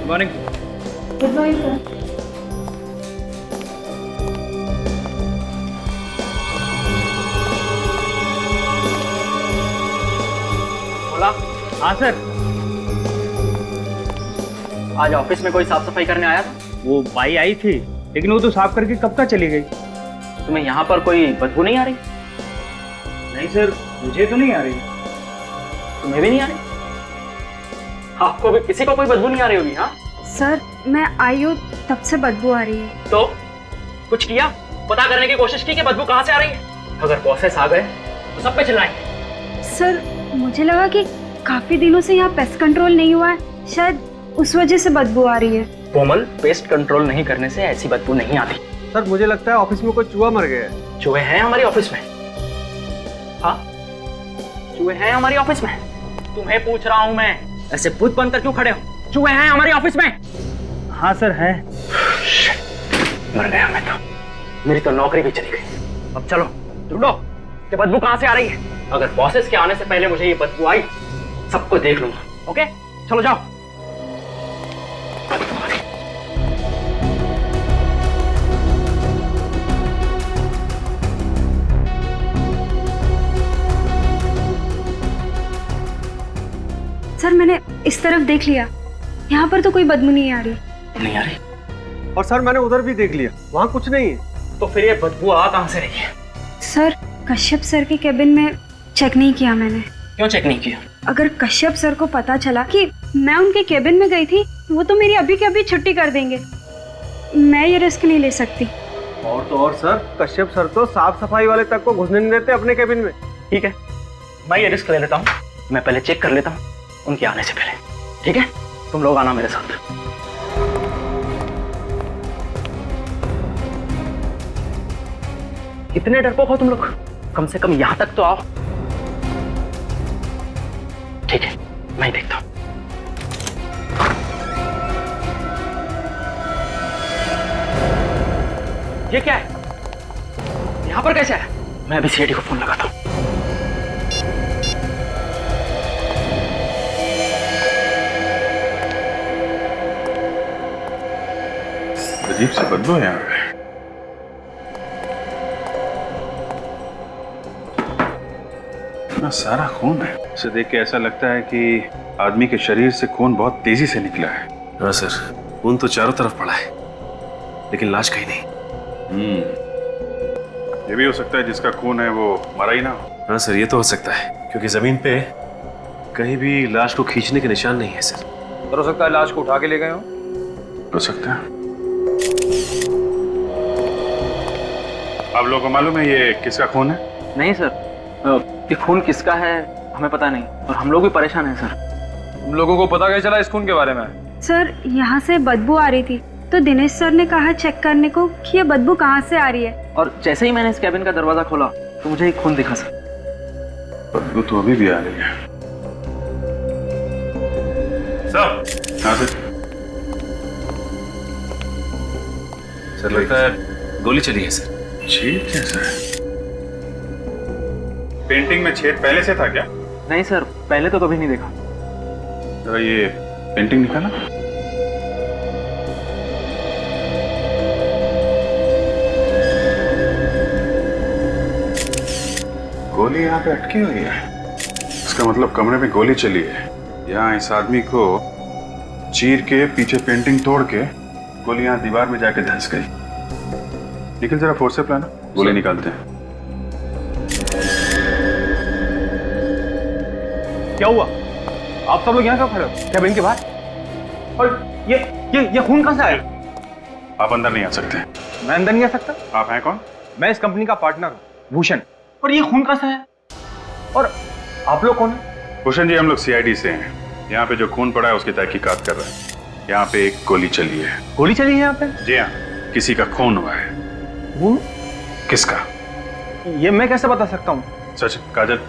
Good morning. Good morning sir. बोला। हाँ sir. आज ऑफिस में कोई साफ सफाई करने आया था? वो बाई आई थी, लेकिन वो तो साफ करके कब का चली गई। तुम्हें यहाँ पर कोई बदबू नहीं आ रही? नहीं सर, मुझे तो नहीं आ रही। तुम्हें भी नहीं आ रही? आपको भी किसी को कोई बदबू नहीं आ रही होगी? हाँ सर मैं आई हूँ तब से बदबू आ रही है। तो कुछ किया, पता करने की कोशिश की कि बदबू कहाँ से आ रही है? अगर बॉसेस आ गए तो सब पे चिल्लाएंगे। सर मुझे लगा कि काफी दिनों से यहाँ पेस्ट कंट्रोल नहीं हुआ है, शायद उस वजह से बदबू आ रही है। कोमल, पेस्ट कंट्रोल नहीं करने से ऐसी बदबू नहीं आती। सर मुझे लगता है ऑफिस में कोई चूहा मर गया है। चूहे हैं हमारी ऑफिस में? हाँ चूहे हैं हमारी ऑफिस में। तुम्हें पूछ रहा हूँ मैं, ऐसे भूत बनकर क्यों खड़े हो? चूहे हैं हमारी ऑफिस में? हाँ सर है। मर गया मैं तो, मेरी तो नौकरी भी चली गई। अब चलो ढूंढो कि बदबू कहाँ से आ रही है। अगर बॉसेस के आने से पहले मुझे ये बदबू आई, सबको देख लूंगा। ओके चलो जाओ। बदबू आ रही। सर मैंने इस तरफ देख लिया, यहाँ पर तो कोई बदबू नहीं आ रही। नहीं आ रही? और सर मैंने उधर भी देख लिया, वहाँ कुछ नहीं है। तो फिर ये बदबू आ कहाँ से रही है? सर कश्यप सर के केबिन में चेक नहीं किया मैंने। क्यों चेक नहीं किया? अगर कश्यप सर को पता चला कि मैं उनके केबिन में गई थी, वो तो मेरी अभी के अभी छुट्टी कर देंगे। मैं ये रिस्क नहीं ले सकती। और तो और सर, कश्यप सर तो साफ सफाई वाले तक को घुसने नहीं देते अपने केबिन में। ठीक है, मैं ये रिस्क ले लेता हूँ। मैं पहले चेक कर लेता हूँ उनके आने से पहले। ठीक है, तुम लोग आना मेरे साथ। कितने डरपोक हो तुम लोग, कम से कम यहां तक तो आओ। ठीक है, मैं देखता हूं। ये क्या है? यहां पर कैसे है? मैं अभी सीआईडी को फोन लगाता हूं। अजीब सी बदबू है यहाँ पे। इतना सारा खून है, इसे देख के ऐसा लगता है कि आदमी के शरीर से खून बहुत तेजी से निकला है। हाँ सर, खून तो चारों तरफ पड़ा है, लेकिन लाश कहीं नहीं। ये भी हो सकता है जिसका खून है वो मरा ही ना हो। हाँ सर, ये तो हो सकता है, क्योंकि जमीन पे कहीं भी लाश को खींचने के निशान नहीं है सर। हो सकता है लाश को उठा के ले गए हो सकता है। आप लोगों को मालूम है ये किसका खून है? नहीं सर, ये खून किसका है हमें पता नहीं, और हम लोग भी परेशान हैं सर। तुम लोगों को पता कैसे चला इस खून के बारे में? सर यहाँ से बदबू आ रही थी, तो दिनेश सर ने कहा चेक करने को कि ये बदबू कहाँ से आ रही है। और जैसे ही मैंने इस कैबिन का दरवाजा खोला तो मुझे एक खून दिखा सर। बदबू तो अभी भी आ रही है। सब हाँ सर लगता है गोली चली है सर। छेद कैसा है? पेंटिंग में छेद पहले से था क्या? नहीं सर, पहले तो कभी नहीं देखा। जरा ये पेंटिंग निकाला। गोली यहाँ पे अटकी हुई है, इसका मतलब कमरे में गोली चली है। यहाँ इस आदमी को चीर के पीछे पेंटिंग तोड़ के गोली यहाँ दीवार में जाके धंस गई। निकल जरा फोर्स से प्लान, गोली निकालते हैं। क्या हुआ? आप सब लोग यहाँ कब खड़े हो? कैबिन के बाहर? और ये खून कहाँ से आया? आप अंदर नहीं आ सकते। मैं अंदर नहीं आ सकता? आप हैं कौन? मैं इस कंपनी का पार्टनर हूँ, भूषण। और ये खून कहाँ से आया? और आप लोग कौन है? भूषण जी, हम लोग सीआईडी से हैं। यहाँ पे जो खून पड़ा है उसकी तहकीकात कर रहे हैं। यहाँ पे एक गोली चली है। गोली चली है यहाँ पे? जी हाँ, किसी का खून हुआ है। खून? किसका? ये मैं कैसे बता सकता हूँ? सच काजल,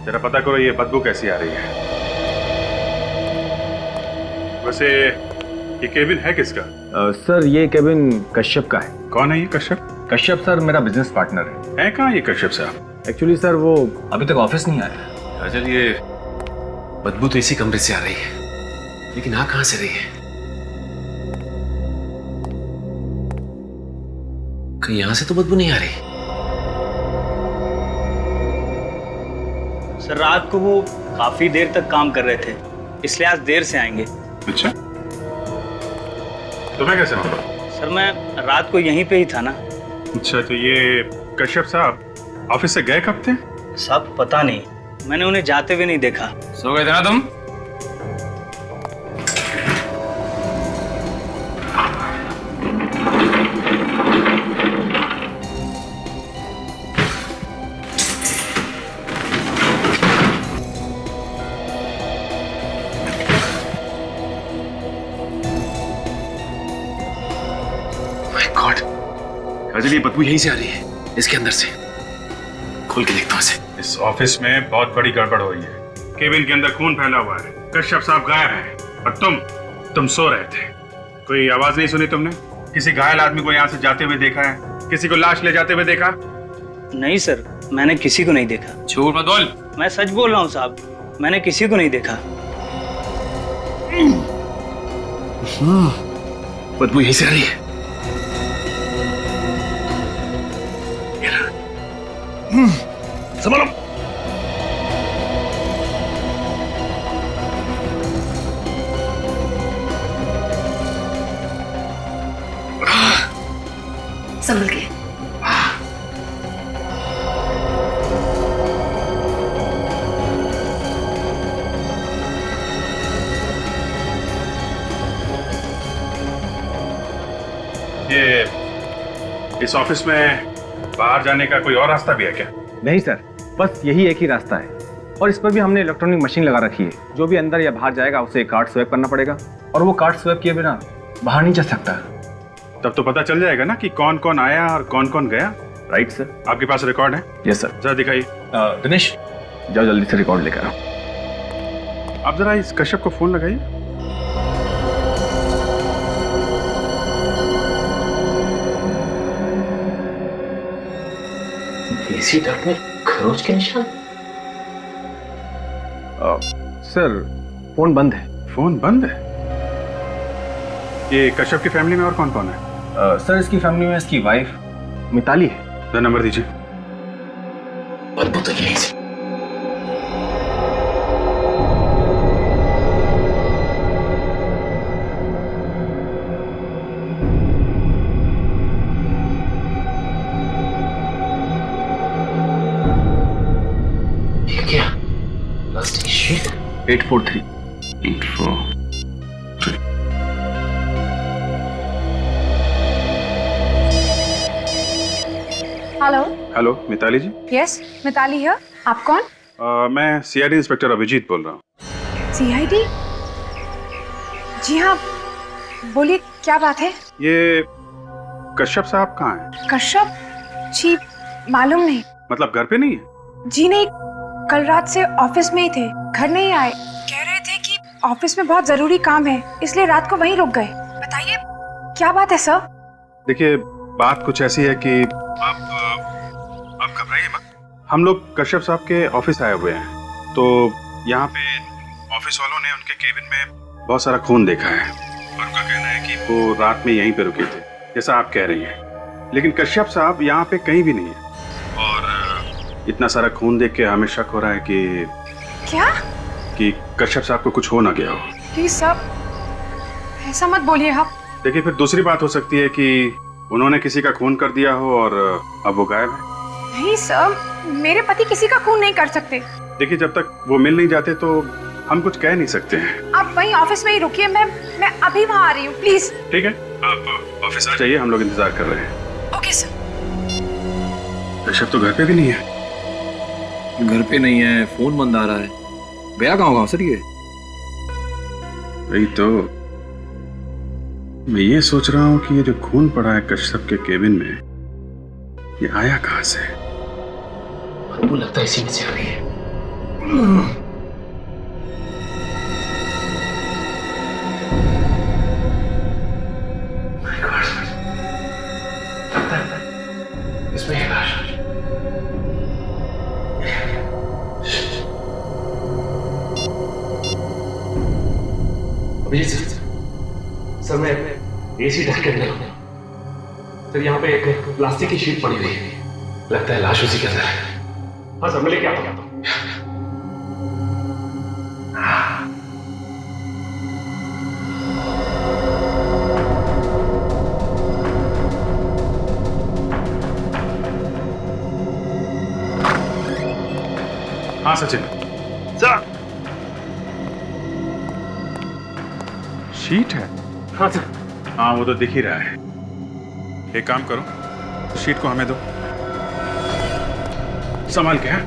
जरा पता करो ये बदबू कैसी आ रही है। वैसे ये केबिन है किसका? सर ये केबिन कश्यप का है। कौन है ये कश्यप? कश्यप सर मेरा बिजनेस पार्टनर है कहाँ ये कश्यप साहब? है। एक्चुअली सर वो अभी तक ऑफिस नहीं आया। काजल, ये बदबू तो इसी कमरे से आ रही है, लेकिन आ कहाँ से रही है? कहीं यहां से तो बदबू नहीं आ रही। सर रात को वो काफी देर तक काम कर रहे थे, इसलिए आज देर से आएंगे। अच्छा, तुम्हें कैसे मालूम? सर मैं रात को यहीं पे ही था ना। अच्छा, तो ये कश्यप साहब ऑफिस से गए कब थे? साहब पता नहीं, मैंने उन्हें जाते हुए नहीं देखा। सो गए थे ना तुम? माय गॉड, काजल ये बदबू यहीं से आ रही है, इसके अंदर से। खोल के देखता हूं इसे। इस ऑफिस में बहुत बड़ी गड़बड़ हुई है। केबिन के अंदर खून फैला हुआ है, कश्यप साहब गायब हैं और तुम सो रहे थे। कोई आवाज नहीं सुनी तुमने? किसी घायल आदमी को यहाँ से जाते हुए देखा है? किसी को लाश ले जाते हुए देखा? नहीं सर, मैंने किसी को नहीं देखा। झूठ मत बोल। मैं सच बोल रहा हूँ साहब, मैंने किसी को नहीं देखा। बदबू यहीं से आ रही है। संभालो। संभल के। ये इस ऑफिस में बाहर जाने का कोई और रास्ता भी है क्या? नहीं सर, बस यही एक ही रास्ता है और इस पर भी हमने इलेक्ट्रॉनिक मशीन लगा रखी है। जो भी अंदर या बाहर जाएगा उसे कार्ड स्वैप करना पड़ेगा और वो कार्ड स्वैप किए बिना बाहर नहीं जा सकता। तब तो पता चल जाएगा ना कि कौन कौन आया और कौन कौन गया। Right sir. आपके पास रिकॉर्ड है? Yes sir. जरा दिखाइए। दिनेश, जाओ जल्दी से रिकॉर्ड लेकर आओ। आप जरा इस कश्यप को फोन लगाइए। इसी डॉट में खरोच के निशान। सर फोन बंद है। फोन बंद है? ये कश्यप की फैमिली में और कौन कौन है? सर इसकी फैमिली में इसकी वाइफ मिताली है। जरा नंबर दीजिए। बदबू तो यहीं से। ये क्या? Plastic sheet. 843। 843। Hello. Hello, Mitali ji. Yes, Mitali है। आप कौन? मैं सीआईडी इंस्पेक्टर अभिजीत बोल रहा हूँ। सीआईडी? जी हाँ, बोलिए क्या बात है? ये कश्यप साहब कहाँ हैं? कश्यप जी मालूम नहीं। मतलब घर पे नहीं है? जी नहीं, कल रात से ऑफिस में ही थे, घर नहीं आए। कह रहे थे कि ऑफिस में बहुत जरूरी काम है, इसलिए रात को वहीं रुक गए। बताइए क्या बात है सर? देखिए, बात कुछ ऐसी है कि आप घबराइए मत। हम लोग कश्यप साहब के ऑफिस आए हुए हैं, तो यहाँ पे ऑफिस वालों ने उनके केबिन में बहुत सारा खून देखा है और उनका कहना है कि वो रात में यहीं पे रुके थे, जैसा आप कह रही हैं। लेकिन कश्यप साहब यहाँ पे कहीं भी नहीं है और इतना सारा खून देख के हमें शक हो रहा है कि कश्यप साहब को कुछ हो ना गया हो। प्लीज सर, ऐसा मत बोलिए आप। देखिए, फिर दूसरी बात हो सकती है कि उन्होंने किसी का खून कर दिया हो और अब वो गायब है। नहीं सर, मेरे पति किसी का खून नहीं कर सकते। देखिए, जब तक वो मिल नहीं जाते तो हम कुछ कह नहीं सकते हैं। आप वहीं ऑफिस में ही रुकिए, मैं अभी वहाँ आ रही हूँ, प्लीज। ठीक है, आप ऑफिस आ जाइए, हम लोग इंतजार कर रहे हैं। Okay sir. ऋषभ तो घर पे भी नहीं है। घर पे नहीं है, फोन बंद आ रहा है। गया कहाँ होगा सर ये? वही तो मैं ये सोच रहा हूँ कि ये जो खून पड़ा है कश्यप के केबिन में, ये आया कहाँ से? बदबू लगता है इसी में से आ रही है। लगता है इसमें है लाश। अभिजीत सर, मैं एसी ढक के अंदर हूँ, फिर यहाँ पे एक प्लास्टिक की शीट पड़ी हुई है, लगता है लाश उसी के अंदर है। हाँ सर, मैं लेके आता हूँ। हाँ सचिन सर। शीट है। हाँ सर। हाँ वो तो दिख ही रहा है। एक काम करो, शीट को हमें दो, संभाल के। हैं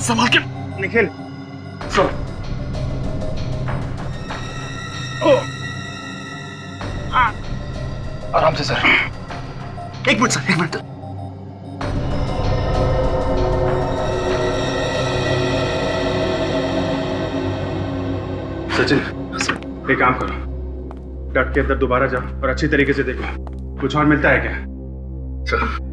संभाल के। निखिल सर। आराम से सर। एक मिनट सर, एक मिनट। सचिन एक काम करो, डट के अंदर दोबारा जाओ और अच्छी तरीके से देखो कुछ और मिलता है क्या। सर।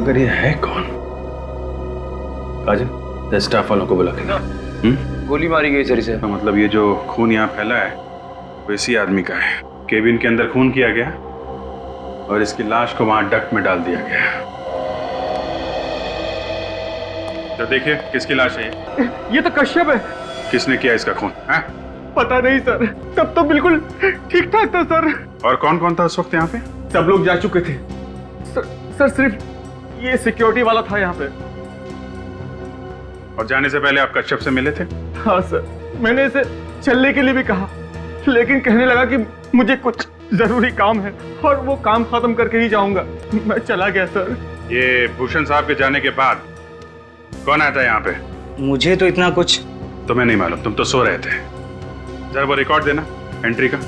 अगर ये है कौन? काजल, स्टाफ वालों को बुला के ना। गोली मारी गई सर इसे। तो मतलब ये जो खून यहाँ फैला है वो इसी आदमी का है। केबिन के अंदर खून किया गया और इसकी लाश को वहां डक्ट में डाल दिया गया। तो देखिए किसकी लाश है ये तो कश्यप है। किसने किया इसका खून है? पता नहीं सर, तब तो बिल्कुल ठीक ठाक था सर। और कौन कौन था उस वक्त यहाँ पे? सब लोग जा चुके थे सर सिर्फ ये सिक्योरिटी वाला था यहाँ पे। और जाने से पहले आप कश्यप से मिले थे? हाँ सर, मैंने इसे चलने के लिए भी कहा, लेकिन कहने लगा कि मुझे कुछ जरूरी काम है और वो काम खत्म करके ही जाऊंगा। मैं चला गया सर। ये भूषण साहब के जाने के बाद कौन आया था यहाँ पे? मुझे तो इतना कुछ तुम्हें नहीं मालूम, तुम तो सो रहे थे। जरा वो रिकॉर्ड देना एंट्री का।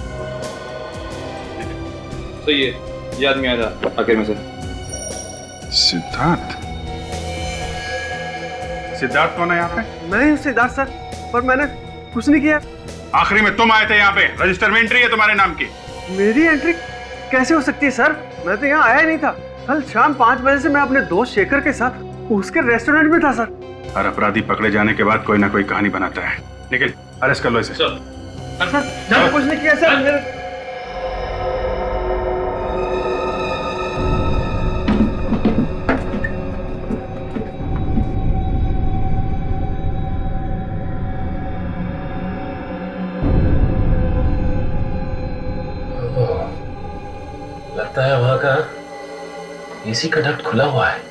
सही है, ये आदमी आया था आखिर में से। सिद्धार्थ? सिद्धार्थ कौन है यहाँ पे? मैं हूँ सिद्धार्थ सर, पर मैंने कुछ नहीं किया। आखिरी में तुम आए थे यहाँ पे, रजिस्टर में एंट्री है तुम्हारे नाम की। मेरी एंट्री कैसे हो सकती है सर? मैं तो यहाँ आया नहीं था। कल शाम 5 बजे से मैं अपने दोस्त शेखर के साथ उसके रेस्टोरेंट में था सर। हर अपराधी पकड़े जाने के बाद कोई ना कोई कहानी बनाता है। निखिल अरेस्ट कर लो इसे। सर मैंने कुछ नहीं किया सर। लगता है वहां का एसी का डक्ट खुला हुआ है।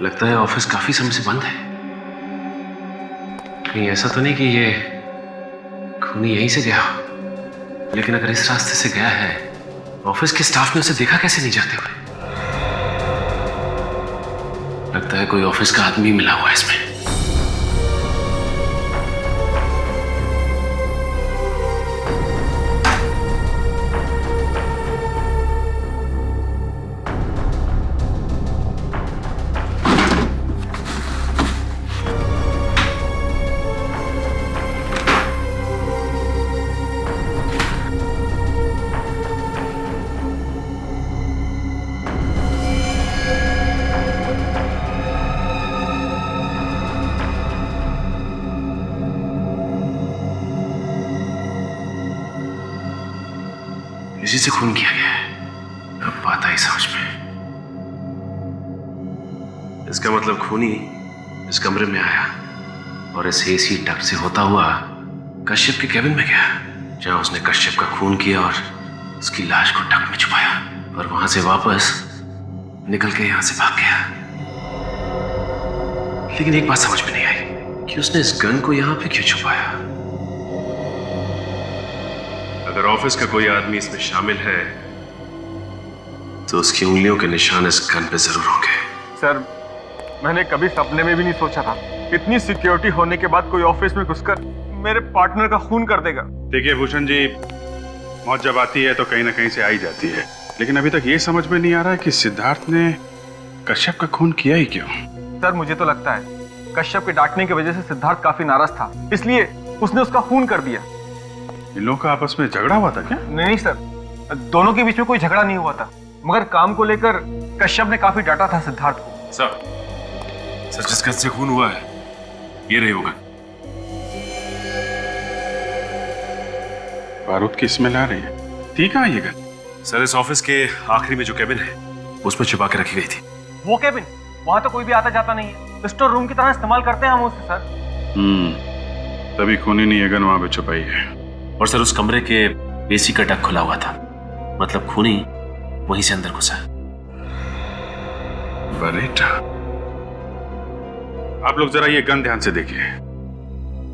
लगता है ऑफिस काफी समय से बंद है। कहीं ऐसा तो नहीं कि ये खूनी यहीं से गया? लेकिन अगर इस रास्ते से गया है, ऑफिस के स्टाफ ने उसे देखा कैसे नहीं जाते हुए? लगता है कोई ऑफिस का आदमी मिला हुआ है इसमें। इसी से खून किया गया है। अब बात आई समझ में। इसका मतलब खूनी इस कमरे में आया और इस एसी डक्ट से होता हुआ कश्यप के केबिन में गया, जहां उसने कश्यप का खून किया और उसकी लाश को ट्रक में छुपाया और वहां से वापस निकल के यहां से भाग गया। लेकिन एक बात समझ में नहीं आई कि उसने इस गन को यहां पे क्यों छुपाया। अगर ऑफिस का कोई आदमी इसमें शामिल है तो उसकी उंगलियों के निशान इस गन पे जरूर होंगे। सर, मैंने कभी सपने में भी नहीं सोचा था इतनी सिक्योरिटी होने के बाद कोई ऑफिस में घुसकर मेरे पार्टनर का खून कर देगा। देखिए भूषण जी, मौत जब आती है तो कहीं ना कहीं से आई जाती है, लेकिन अभी तक ये समझ में नहीं आ रहा है कि सिद्धार्थ ने कश्यप का खून किया ही क्यों। सर, मुझे तो लगता है कश्यप के डांटने की वजह से सिद्धार्थ काफी नाराज था, इसलिए उसने उसका खून कर दिया। इन लोगों का आपस में झगड़ा हुआ था क्या? नहीं सर, दोनों के बीच में कोई झगड़ा नहीं हुआ था, मगर काम को लेकर कश्यप ने काफी डांटा था सिद्धार्थ को। सर जिस गन से खून हुआ है ये रही होगा। बारूद की स्मेल आ रही है। ठीक है ये गन। सर, इस ऑफिस के आखिरी में जो केबिन है उसमें छुपा के रखी गई थी। वो केबिन, वहां तो कोई भी आता जाता नहीं है, स्टोर रूम की तरह इस्तेमाल करते हैं हम उसे सर। तभी खूनी ने ये गन वहां पे छुपाई है। और सर, उस कमरे के एसी का ढक खुला हुआ था, मतलब खूनी वहीं से अंदर घुसा। बरेटा, आप लोग जरा ये गन ध्यान से देखिए।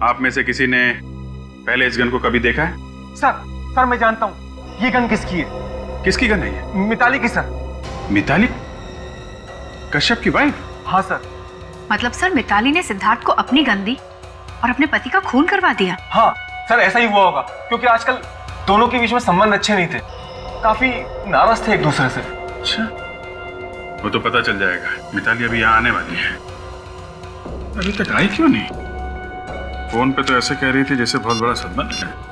आप में से किसी ने पहले इस गन को कभी देखा है? सर मैं जानता हूँ ये गन किसकी है। किसकी गन है ये? मिताली की सर। मिताली? कश्यप की वाइफ? हाँ सर। मतलब सर मिताली ने सिद्धार्थ को अपनी गन दी और अपने पति का खून करवा दिया? हाँ सर, ऐसा ही हुआ होगा, क्योंकि आजकल दोनों के बीच में संबंध अच्छे नहीं थे, काफी नाराज थे एक दूसरे से। अच्छा, वो तो पता चल जाएगा। मिताली अभी यहाँ आने वाली है। अभी तक आई क्यों नहीं? फोन पे तो ऐसे कह रही थी जैसे बहुत बड़ा संबंध है।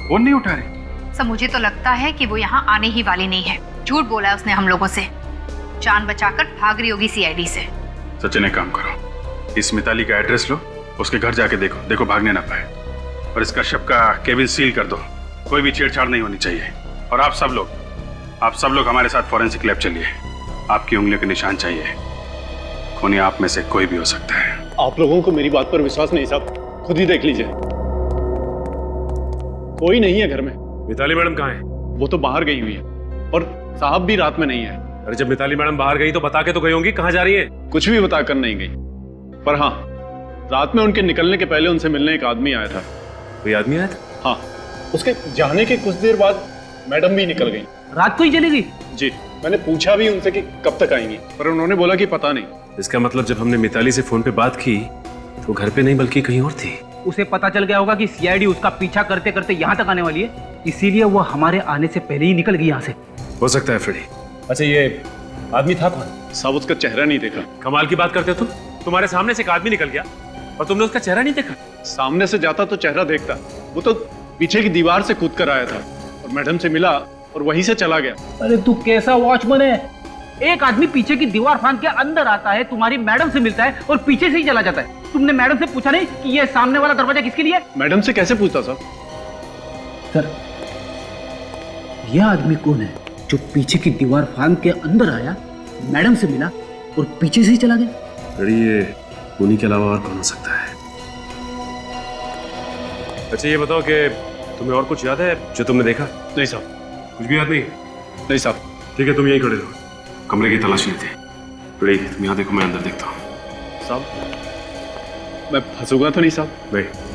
फोन नहीं उठा रही। सर मुझे तो लगता है कि वो यहाँ आने ही वाली नहीं है। झूठ बोला है उसने हम लोगों से, जान बचाकर भाग रही होगी सीआईडी से। सचिन, एक काम करो, इस मिताली का एड्रेस लो, उसके घर जाके देखो भागने ना पाए, और इस कश्यप का केबिन सील कर दो। कोई भी छेड़छाड़ नहीं होनी चाहिए। और आप सब लोग हमारे साथ फॉरेंसिक लैब चलिए। आपकी उंगलियों के निशान चाहिए। खूनी आप में से कोई भी हो सकता है। आप लोगों को मेरी बात पर विश्वास नहीं साहब, खुद ही देख लीजिए। कोई नहीं है घर में। मिताली मैडम कहाँ है? वो तो बाहर गई हुई है, और साहब भी रात में नहीं है। अरे जब मिताली मैडम बाहर गई तो बता के तो गई होंगी कहाँ जा रही है। कुछ भी बताकर नहीं गई, पर हाँ, रात में उनके निकलने के पहले उनसे मिलने एक आदमी आया था। कोई आदमी आया था? हाँ, उसके जाने के कुछ देर बाद मैडम भी निकल गई। रात को ही चली गई? जी, मैंने पूछा भी उनसे कि कब तक आएंगी, पर उन्होंने बोला कि पता नहीं। इसका मतलब जब हमने मिताली से फोन पे बात की तो घर पे नहीं बल्कि कहीं और थी। उसे पता चल गया होगा कि सीआईडी उसका पीछा करते करते यहाँ तक आने वाली है, इसीलिए वो हमारे आने से पहले ही निकल गई यहाँ से। हो सकता है फ्रेडी। अच्छा, ये आदमी था कौन? साहब उसका चेहरा नहीं देखा। कमाल की बात करते हो तुम। तुम्हारे सामने से एक आदमी निकल गया और तुमने उसका चेहरा नहीं देखा? सामने से जाता तो चेहरा देखता, वो तो पीछे की दीवार से कूद कर आया था और मैडम से मिला और वहीं से चला गया। अरे तू कैसा वॉचमैन है? एक आदमी पीछे की दीवार फांद के अंदर आता है, तुम्हारी मैडम से मिलता है और पीछे से ही चला जाता है। तुमने मैडम से पूछा नहीं कि ये सामने वाला दरवाजा किसके लिए? मैडम से कैसे पूछता साहब? सर, यह आदमी कौन है जो पीछे की दीवार फांद के अंदर आया, मैडम से मिला और पीछे से ही चला गया? फ्रेडी, ये खूनी के अलावा और कौन हो सकता है? अच्छा ये बताओ कि तुम्हें और कुछ याद है जो तुमने देखा? नहीं साहब। कुछ भी याद नहीं? नहीं साहब। ठीक है, तुम यहीं खड़े रहो, कमरे की तलाशी लेते हैं। फ्रेडी, तुम यहाँ देखो, मैं अंदर देखता हूँ। साहब, मैं फंसूंगा तो नहीं साहब? नहीं।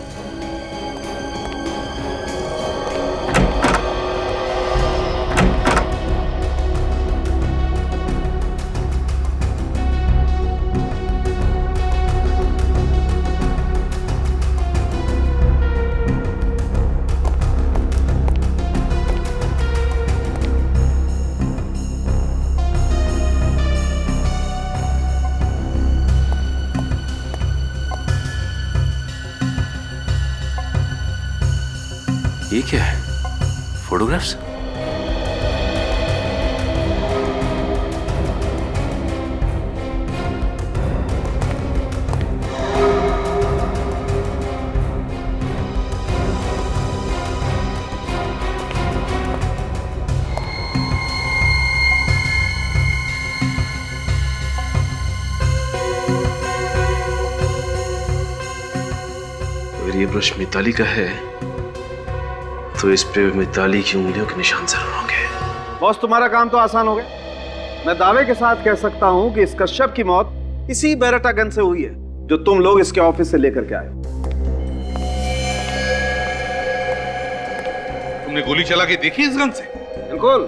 ये क्या है? फोटोग्राफ्स? ये ब्रश मिताली का है तो इस पे मिताली की उंगलियों के निशान जरूर होंगे। बॉस, तुम्हारा काम तो आसान हो गया। मैं दावे के साथ कह सकता हूं कि इस कश्यप की मौत इसी बेरेटा गन से हुई है जो तुम लोग इसके ऑफिस से लेकर के आए हो। तुमने गोली चला के देखी इस गन से? बिल्कुल,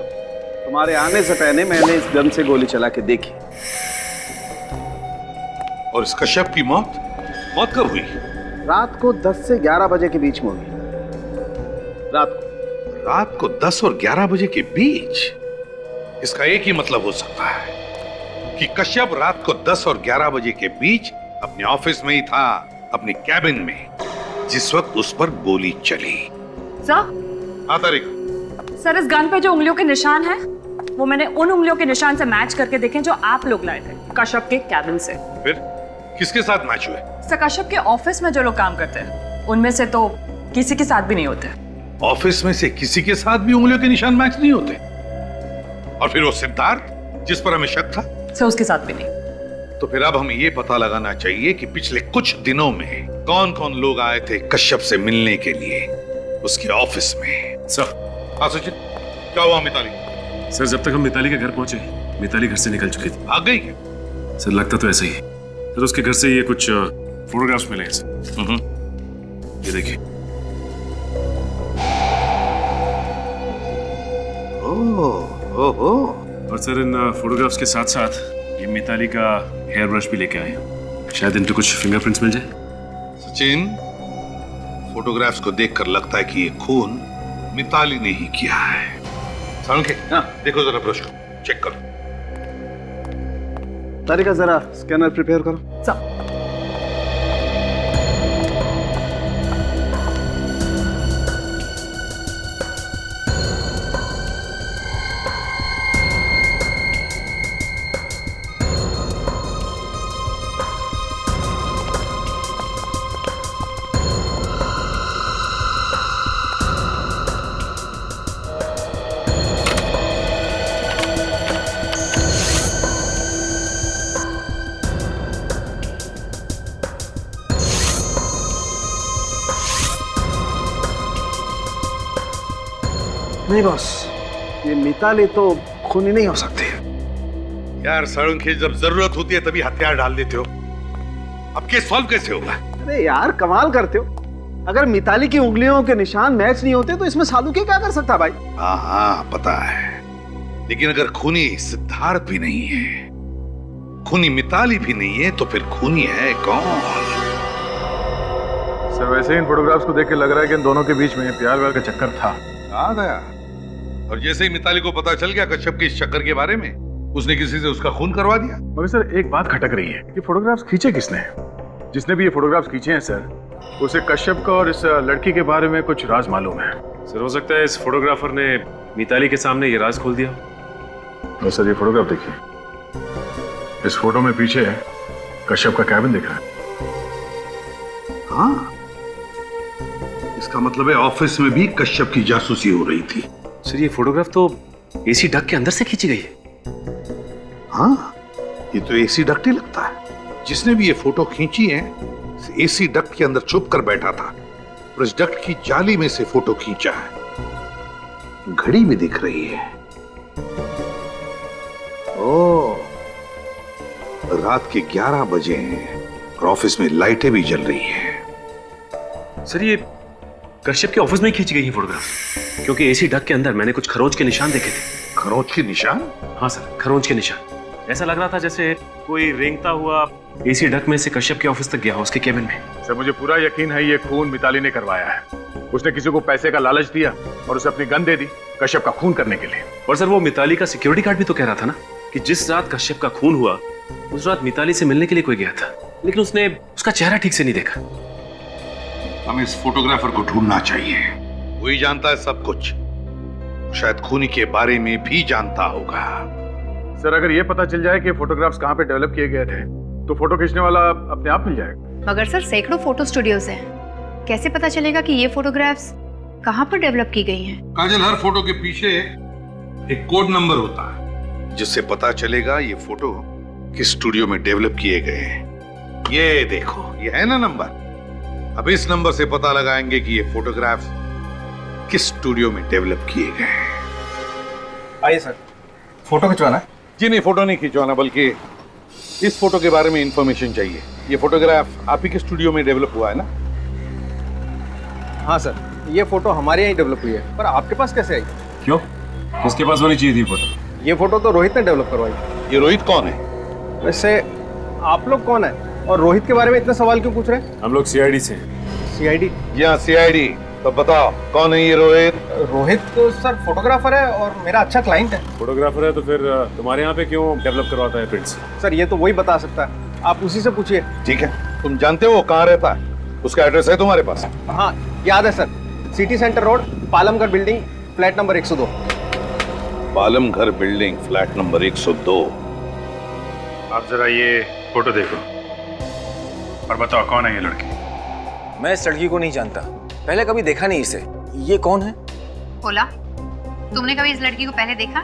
तुम्हारे आने से पहले मैंने इस गन से गोली चला के देखी। और इस कश्यप की मौत कब हुई? रात को 10 से 11 बजे के बीच में हुई। रात को 10 और 11 बजे के बीच? इसका एक ही मतलब हो सकता है कि कश्यप रात को 10 और 11 बजे के बीच अपने ऑफिस में ही था, अपने कैबिन में, जिस वक्त उस पर गोली चली। सर? हाँ तारिका। सर, इस गन पे जो उंगलियों के निशान हैं, वो मैंने उन उंगलियों के निशान से मैच करके देखे जो आप लोग लाए थे कश्यप के कैबिन से। फिर किसके साथ मैच हुए? सर, कश्यप के ऑफिस में जो लोग काम करते हैं उनमें से तो किसी के साथ भी नहीं होते। ऑफिस में से किसी के साथ भी उंगलियों के निशान मैच नहीं होते? और फिर वो सिद्धार्थ जिस पर हमें शक था? सर, उसके साथ भी नहीं। तो फिर अब हमें ये पता लगाना चाहिए कि पिछले कुछ दिनों में कौन कौन लोग आए थे कश्यप से मिलने के लिए उसके ऑफिस में। सर। हाँ सचिन, क्या हुआ मिताली? सर, जब तक हम मिताली के घर पहुंचे मिताली घर से निकल चुकी थी। भाग गई क्या? सर, लगता तो ऐसा ही है। सर, उसके घर से ये कुछ फोटोग्राफ्स मिले हैं सर। ये देखिए। और सर, इन फोटोग्राफ्स के साथ साथ ये मिताली का हेयर ब्रश भी लेके आए हैं। शायद इन पे कुछ फिंगरप्रिंट्स मिल जाए। सचिन, फोटोग्राफ्स को देखकर लगता है कि ये खून मिताली ने ही किया है। सालुंखे, देखो जरा ब्रश को, चेक करो। तारिका, जरा स्कैनर प्रिपेयर करो। सर। नहीं बॉस, ये मिताली तो खूनी नहीं हो सकती। यार सालुंखे, जब जरूरत होती है तभी हथियार डाल देते हो। अब केस सॉल्व कैसे होगा? अरे यार, कमाल करते हो। अगर मिताली की उंगलियों के निशान मैच नहीं होते तो इसमें सालुंखे क्या कर सकता भाई? हाँ पता है, लेकिन अगर खूनी सिद्धार्थ भी नहीं है, खूनी मिताली भी नहीं है, तो फिर खूनी है कौन? सर, वैसे ही इन फोटोग्राफ्स को देख के लग रहा है कि इन दोनों के बीच में प्यार व्यार का चक्कर था। आ गया। और जैसे ही मिताली को पता चल गया कश्यप के इस चक्कर के बारे में, उसने किसी से उसका खून करवा दिया। मगर सर, एक बात खटक रही है, ये फोटोग्राफ्स खींचे किसने? जिसने भी ये फोटोग्राफ्स खींचे हैं सर, उसे कश्यप का और इस लड़की के बारे में कुछ राज मालूम है। सर, हो सकता है इस फोटोग्राफर ने मिताली के सामने ये राज खोल दिया। तो सर, ये फोटोग्राफ देखिए। इस फोटो में पीछे कश्यप का कैबिन दिख रहा है। हाँ, इसका मतलब है ऑफिस में भी कश्यप की जासूसी हो रही थी। सर, ये फोटोग्राफ तो एसी डक के अंदर से खींची गई है। हाँ, ये तो एसी डक्ट ही लगता है। जिसने भी ये फोटो खींची है, एसी डक्ट के अंदर छुप कर बैठा था और इस डक्ट की जाली में से फोटो खींचा है। घड़ी भी दिख रही है। ओह, रात के 11 बजे हैं और ऑफिस में लाइटें भी जल रही हैं। सर, ये कश्यप के ऑफिस में ही खींची गई है फोटोग्राफ, क्योंकि एसी डक के अंदर मैंने कुछ खरोंच के निशान देखे थे। खरोंच के निशान? हाँ सर, खरोंच के निशान। ऐसा लग रहा था जैसे कोई रेंगता हुआ एसी डक में से कश्यप के ऑफिस तक गया हो, उसके केबिन में। सर, मुझे पूरा यकीन है ये खून मिताली ने करवाया है। उसने किसी को पैसे का लालच दिया और उसे अपनी गन दे दी कश्यप का खून करने के लिए। और सर, वो मिताली का सिक्योरिटी गार्ड भी तो कह रहा था ना कि जिस रात कश्यप का खून हुआ उस रात मिताली से मिलने के लिए कोई गया था, लेकिन उसने उसका चेहरा ठीक से नहीं देखा। हमें इस फोटोग्राफर को ढूंढना चाहिए। वही जानता है सब कुछ, शायद खूनी के बारे में भी जानता होगा। सर, अगर ये पता चल जाए कि फोटोग्राफ्स कहाँ पे डेवलप किए गए थे तो फोटो खींचने वाला अपने आप मिल जाएगा। मगर सर, सैकड़ों फोटो स्टूडियोज हैं, कैसे पता चलेगा कि ये फोटोग्राफ्स कहाँ पर डेवलप की गई हैं? काजल, हर फोटो के पीछे एक कोड नंबर होता है जिससे पता चलेगा ये फोटो किस स्टूडियो में डेवलप किए गए हैं। ये देखो, ये है ना नंबर। अब इस नंबर से पता लगाएंगे कि ये फोटोग्राफ किस स्टूडियो में डेवलप किए गए हैं। आइए सर, फोटो खिंचवाना है? जी नहीं, फोटो नहीं खिंचवाना, बल्कि इस फोटो के बारे में इंफॉर्मेशन चाहिए। ये फोटोग्राफ आप ही के स्टूडियो में डेवलप हुआ है ना? हाँ सर, ये फोटो हमारे यहाँ डेवलप हुई है, पर आपके पास कैसे आई? क्यों? किसके पास होनी चाहिए थी फोटो? ये फोटो तो रोहित ने डेवलप करवाई। ये रोहित कौन है? वैसे आप लोग कौन है और रोहित के बारे में इतने सवाल क्यों पूछ रहे हैं? हम लोग सीआईडी से। सीआईडी? यहाँ सीआईडी। तो बताओ कौन है ये रोहित? रोहित तो सर फोटोग्राफर है और मेरा अच्छा क्लाइंट है। फोटोग्राफर है तो फिर तुम्हारे यहाँ पे क्यों डेवलप करवाता है प्रिंट्स? सर ये तो वही बता सकता है, आप उसी से पूछिए। ठीक है, तुम जानते हो वो कहाँ रहता है? उसका एड्रेस है तुम्हारे पास? हाँ याद है sir, city centre road, Palamghar building, flat number 102। Palamghar building, flat number 102। आप जरा ये फोटो देखो और बताओ कौन है ये लड़की? मैं इस लड़की को नहीं जानता, पहले कभी देखा नहीं इसे। ये कौन है? बोला, तुमने कभी इस लड़की को पहले देखा?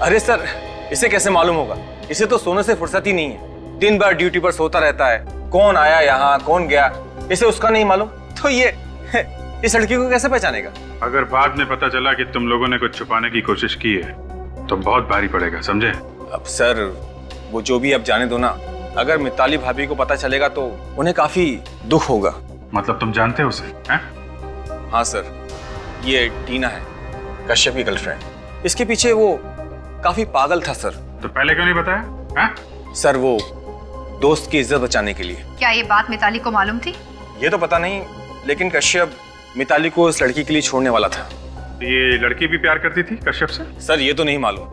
अरे सर, इसे कैसे मालूम होगा? इसे तो सोने से फुर्सत ही नहीं है, दिन भर ड्यूटी पर सोता रहता है। कौन आया यहाँ, कौन गया, इसे उसका नहीं मालूम, तो ये इस लड़की को कैसे पहचानेगा? अगर बाद में पता चला कि तुम लोगों ने कुछ छुपाने की कोशिश की है तो बहुत भारी पड़ेगा, समझे? अब सर वो जो भी, अब जाने दो ना। अगर मिताली भाभी को पता चलेगा तो उन्हें काफी दुख होगा। मतलब तुम जानते हो उसे? हैं? हाँ सर, ये टीना है, कश्यप की गर्लफ्रेंड। इसके पीछे वो काफी पागल था सर। तो पहले क्यों नहीं बताया? हैं? सर वो दोस्त की इज्जत बचाने के लिए। क्या ये बात मिताली को मालूम थी? ये तो पता नहीं, लेकिन कश्यप मिताली को इस लड़की के लिए छोड़ने वाला था। ये लड़की भी प्यार करती थी कश्यप से? सर ये तो नहीं मालूम,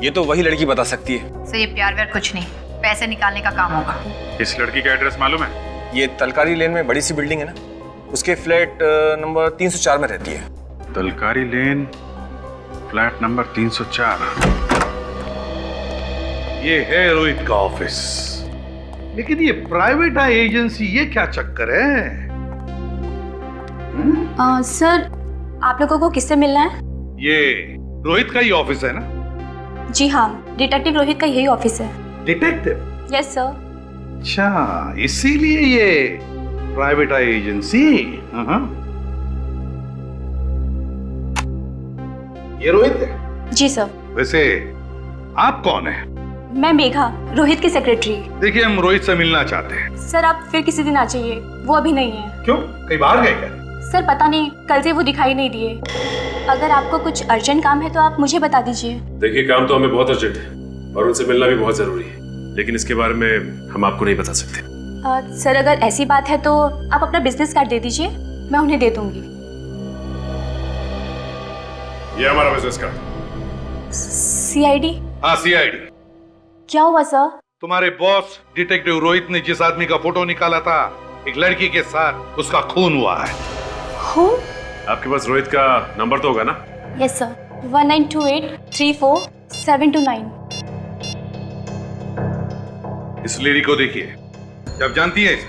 ये तो वही लड़की बता सकती है। सर ये प्यार व्यार कुछ नहीं, पैसे निकालने का काम होगा। इस लड़की का एड्रेस मालूम है? ये तलकारी लेन में बड़ी सी बिल्डिंग है ना, उसके फ्लैट नंबर 304 में रहती है। तलकारी लेन, फ्लैट नंबर 304। ये है रोहित का ऑफिस, लेकिन ये प्राइवेट एजेंसी, ये क्या चक्कर है? सर आप लोगों को किससे मिलना है? ये रोहित का ही ऑफिस है ना? जी हाँ, डिटेक्टिव रोहित का यही ऑफिस है। डिटेक्टिव? Yes sir. अच्छा, इसीलिए ये प्राइवेट एजेंसी। ये रोहित है? जी सर। वैसे आप कौन है? मैं मेघा, रोहित की सेक्रेटरी। देखिए, हम रोहित से मिलना चाहते हैं। सर आप फिर किसी दिन आ जाइए, वो अभी नहीं है। क्यों, कहीं बाहर गए क्या? सर पता नहीं, कल से वो दिखाई नहीं दिए। अगर आपको कुछ अर्जेंट काम है तो आप मुझे बता दीजिए। देखिए, काम तो हमें बहुत अर्जेंट है और उनसे मिलना भी बहुत जरूरी है, लेकिन इसके बारे में हम आपको नहीं बता सकते। सर अगर ऐसी बात है तो आप अपना बिजनेस कार्ड दे दीजिए, मैं उन्हें दे दूंगी। ये हमारा बिजनेस कार्ड। सीआईडी? हाँ, सीआईडी। क्या हुआ सर? तुम्हारे बॉस डिटेक्टिव रोहित ने जिस आदमी का फोटो निकाला था एक लड़की के साथ, उसका खून हुआ है। खून? आपके पास रोहित का नंबर तो होगा ना? Yes sir, 1928347229। इस लेडी को देखिए, जब जानती है इसे?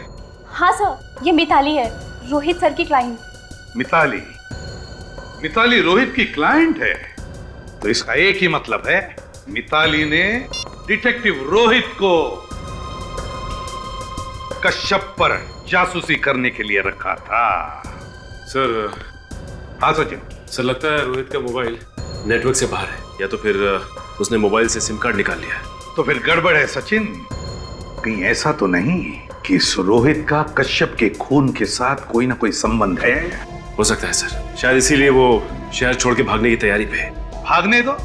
हाँ सर, ये मिताली है, रोहित सर की क्लाइंट। मिताली? मिताली रोहित की क्लाइंट है? तो इसका एक ही मतलब है, मिताली ने डिटेक्टिव रोहित को कश्यप पर जासूसी करने के लिए रखा था। सर। हाँ सचिन। सर लगता है रोहित का मोबाइल नेटवर्क से बाहर है, या तो फिर उसने मोबाइल से सिम कार्ड निकाल लिया। तो फिर गड़बड़ है सचिन। कहीं ऐसा तो नहीं कि इस रोहित का कश्यप के खून के साथ कोई ना कोई संबंध है? हो सकता है सर, शायद इसीलिए वो शहर छोड़ के भागने की तैयारी पे है। भागने दो,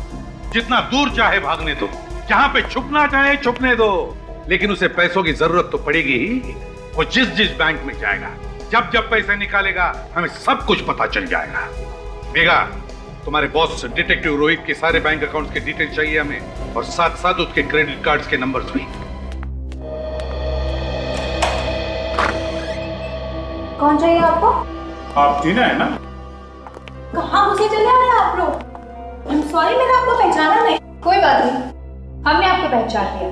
जितना दूर चाहे भागने दो, जहां पे छुपना चाहे छुपने दो, लेकिन उसे पैसों की जरूरत तो पड़ेगी ही। वो जिस जिस बैंक में जाएगा, जब जब पैसे निकालेगा, हमें सब कुछ पता चल जाएगा। मेघा, तुम्हारे बॉस डिटेक्टिव रोहित के सारे बैंक अकाउंट्स के डिटेल चाहिए हमें, और साथ साथ उसके क्रेडिट कार्ड्स के नंबर्स भी। कौन चाहिए आपको? आप टीना है ना? कहाँ घुसे चले आ रहे हैं आप लोग? सॉरी, मैंने आपको पहचाना नहीं। कोई बात नहीं, हमने आपको पहचान लिया,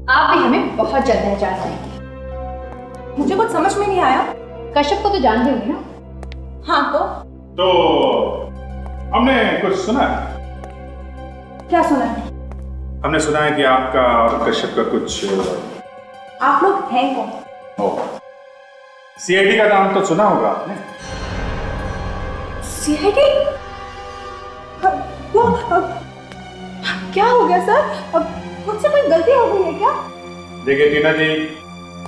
आप भी हमें बहुत जल्द पहचान जाएंगे। मुझे कुछ समझ में नहीं आया। कश्यप को तो जानते होंगे ना? हाँ तो हमने कुछ सुना है। क्या सुना है? हमने सुना है कि आपका और कश्यप का कुछ। आप लोग हैं कौन? सीआईडी का नाम तो सुना होगा आपने। सीआईडी? वो क्या हो गया सर? अब मुझसे कोई गलती हो गई है क्या? देखिए टीना जी,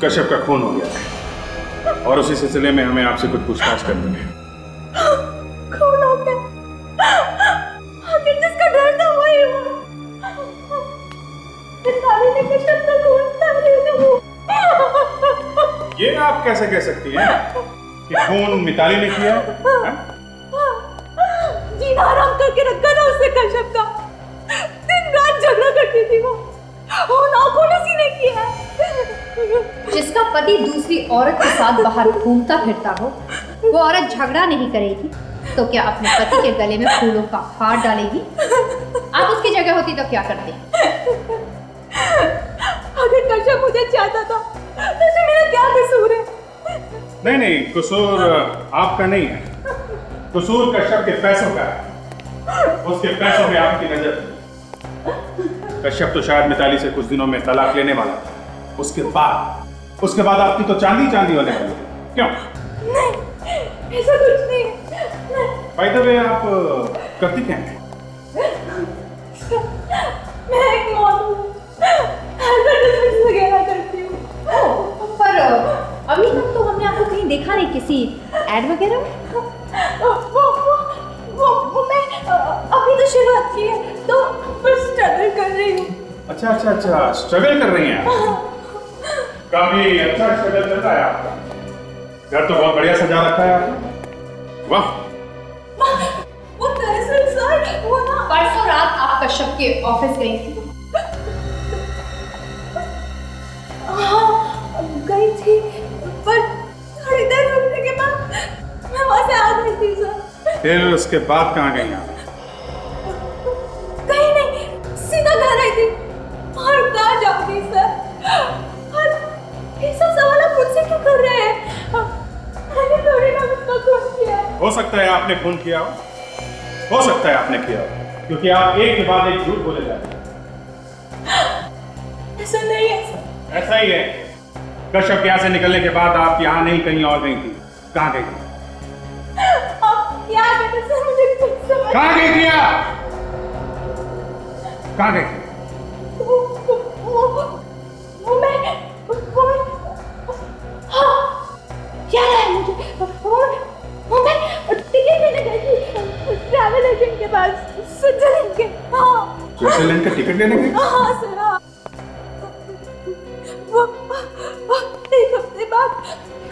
कश्यप का खून हो गया और उसी सिलसिले में हमें आपसे कुछ पूछताछ करनी है। खून हो गया? आखिर जिसका डर था वही हुआ। मिताली ने कश्यप का खून कर दिया। ये आप कैसे कह सकती हैं कि खून मिताली ने किया? जीना हराम करके रखा था उससे कश्यप का। दिन रात झगड़ा करती थी वो नाखून उसी ने किया। जिसका पति दूसरी औरत के साथ बाहर घूमता फिरता हो, वो औरत झगड़ा नहीं करेगी तो क्या अपने पति के गले में फूलों का हार डालेगी? आप उसकी जगह होती तो क्या करती? अगर कश्यप मुझे चाहता था तो इसमें मेरा क्या कसूर है? नहीं नहीं, कसूर आपका नहीं है, कसूर कश्यप के पैसों का है। उसके पैसों में आपकी नजर थी। कश्यप तो शायद मिताली से कुछ दिनों में तलाक लेने वाला था। उसके बाद आपकी तो चांदी चांदी होने वाली है। क्यों? नहीं, ऐसा कुछ नहीं। बाय द वे, आप करती क्या हैं? मैं एक मॉडल एडवर्टाइजमेंट वगैरह करती हूँ। पर अभी तक तो हमने आपको कहीं देखा नहीं किसी एड वगैरह में। वो मैं अभी तो शुरुआत की है तो बस स्ट्रगल कर रही हूँ। अच्छा, स्ट्रगल कर रही हैं आप। काफी अच्छा स्ट्रगल चल रहा है आपका। घर तो बहुत बढ़िया सजा रखा है आपने। वाह। वो दरअसल सर वो ना परसों रात आप कश्यप के ऑफिस गई थी? हाँ गई थी, पर थोड़ी देर रुकने के बाद मैं वहां से आ गई थी सर। फिर उसके बाद कहाँ गई आप? कहीं नहीं, सीधा घर आई थी। और कहाँ जाऊंगी सर? और ये सब सवाल आप मुझसे क्यों कर रहे हैं? मैंने थोड़ी ना उसका खून किया है। हो सकता है आपने खून किया हो सकता है आपने किया हो, क्योंकि आप एक के बाद एक झूठ बोले जा रहे हैं। ऐसा नहीं है सर। ऐसा ही है। कश्यप यहाँ से निकलने के बाद आप यहाँ नहीं, कहीं और गई थी। कहाँ गई थी? आप क्या कहते हैं सर? मुझे कुछ समझ कहाँ गई थी आप? कहाँ गई थी? वो मैं हाँ याद है मुझे। वो मैं टिकट लेने गई थी ट्रैवल एजेंट के पास, स्विट्जरलैंड के। हाँ स्विट्जरलैंड का टिकट लेने गई? हाँ सर। हाँ वो एक हफ्ते बाद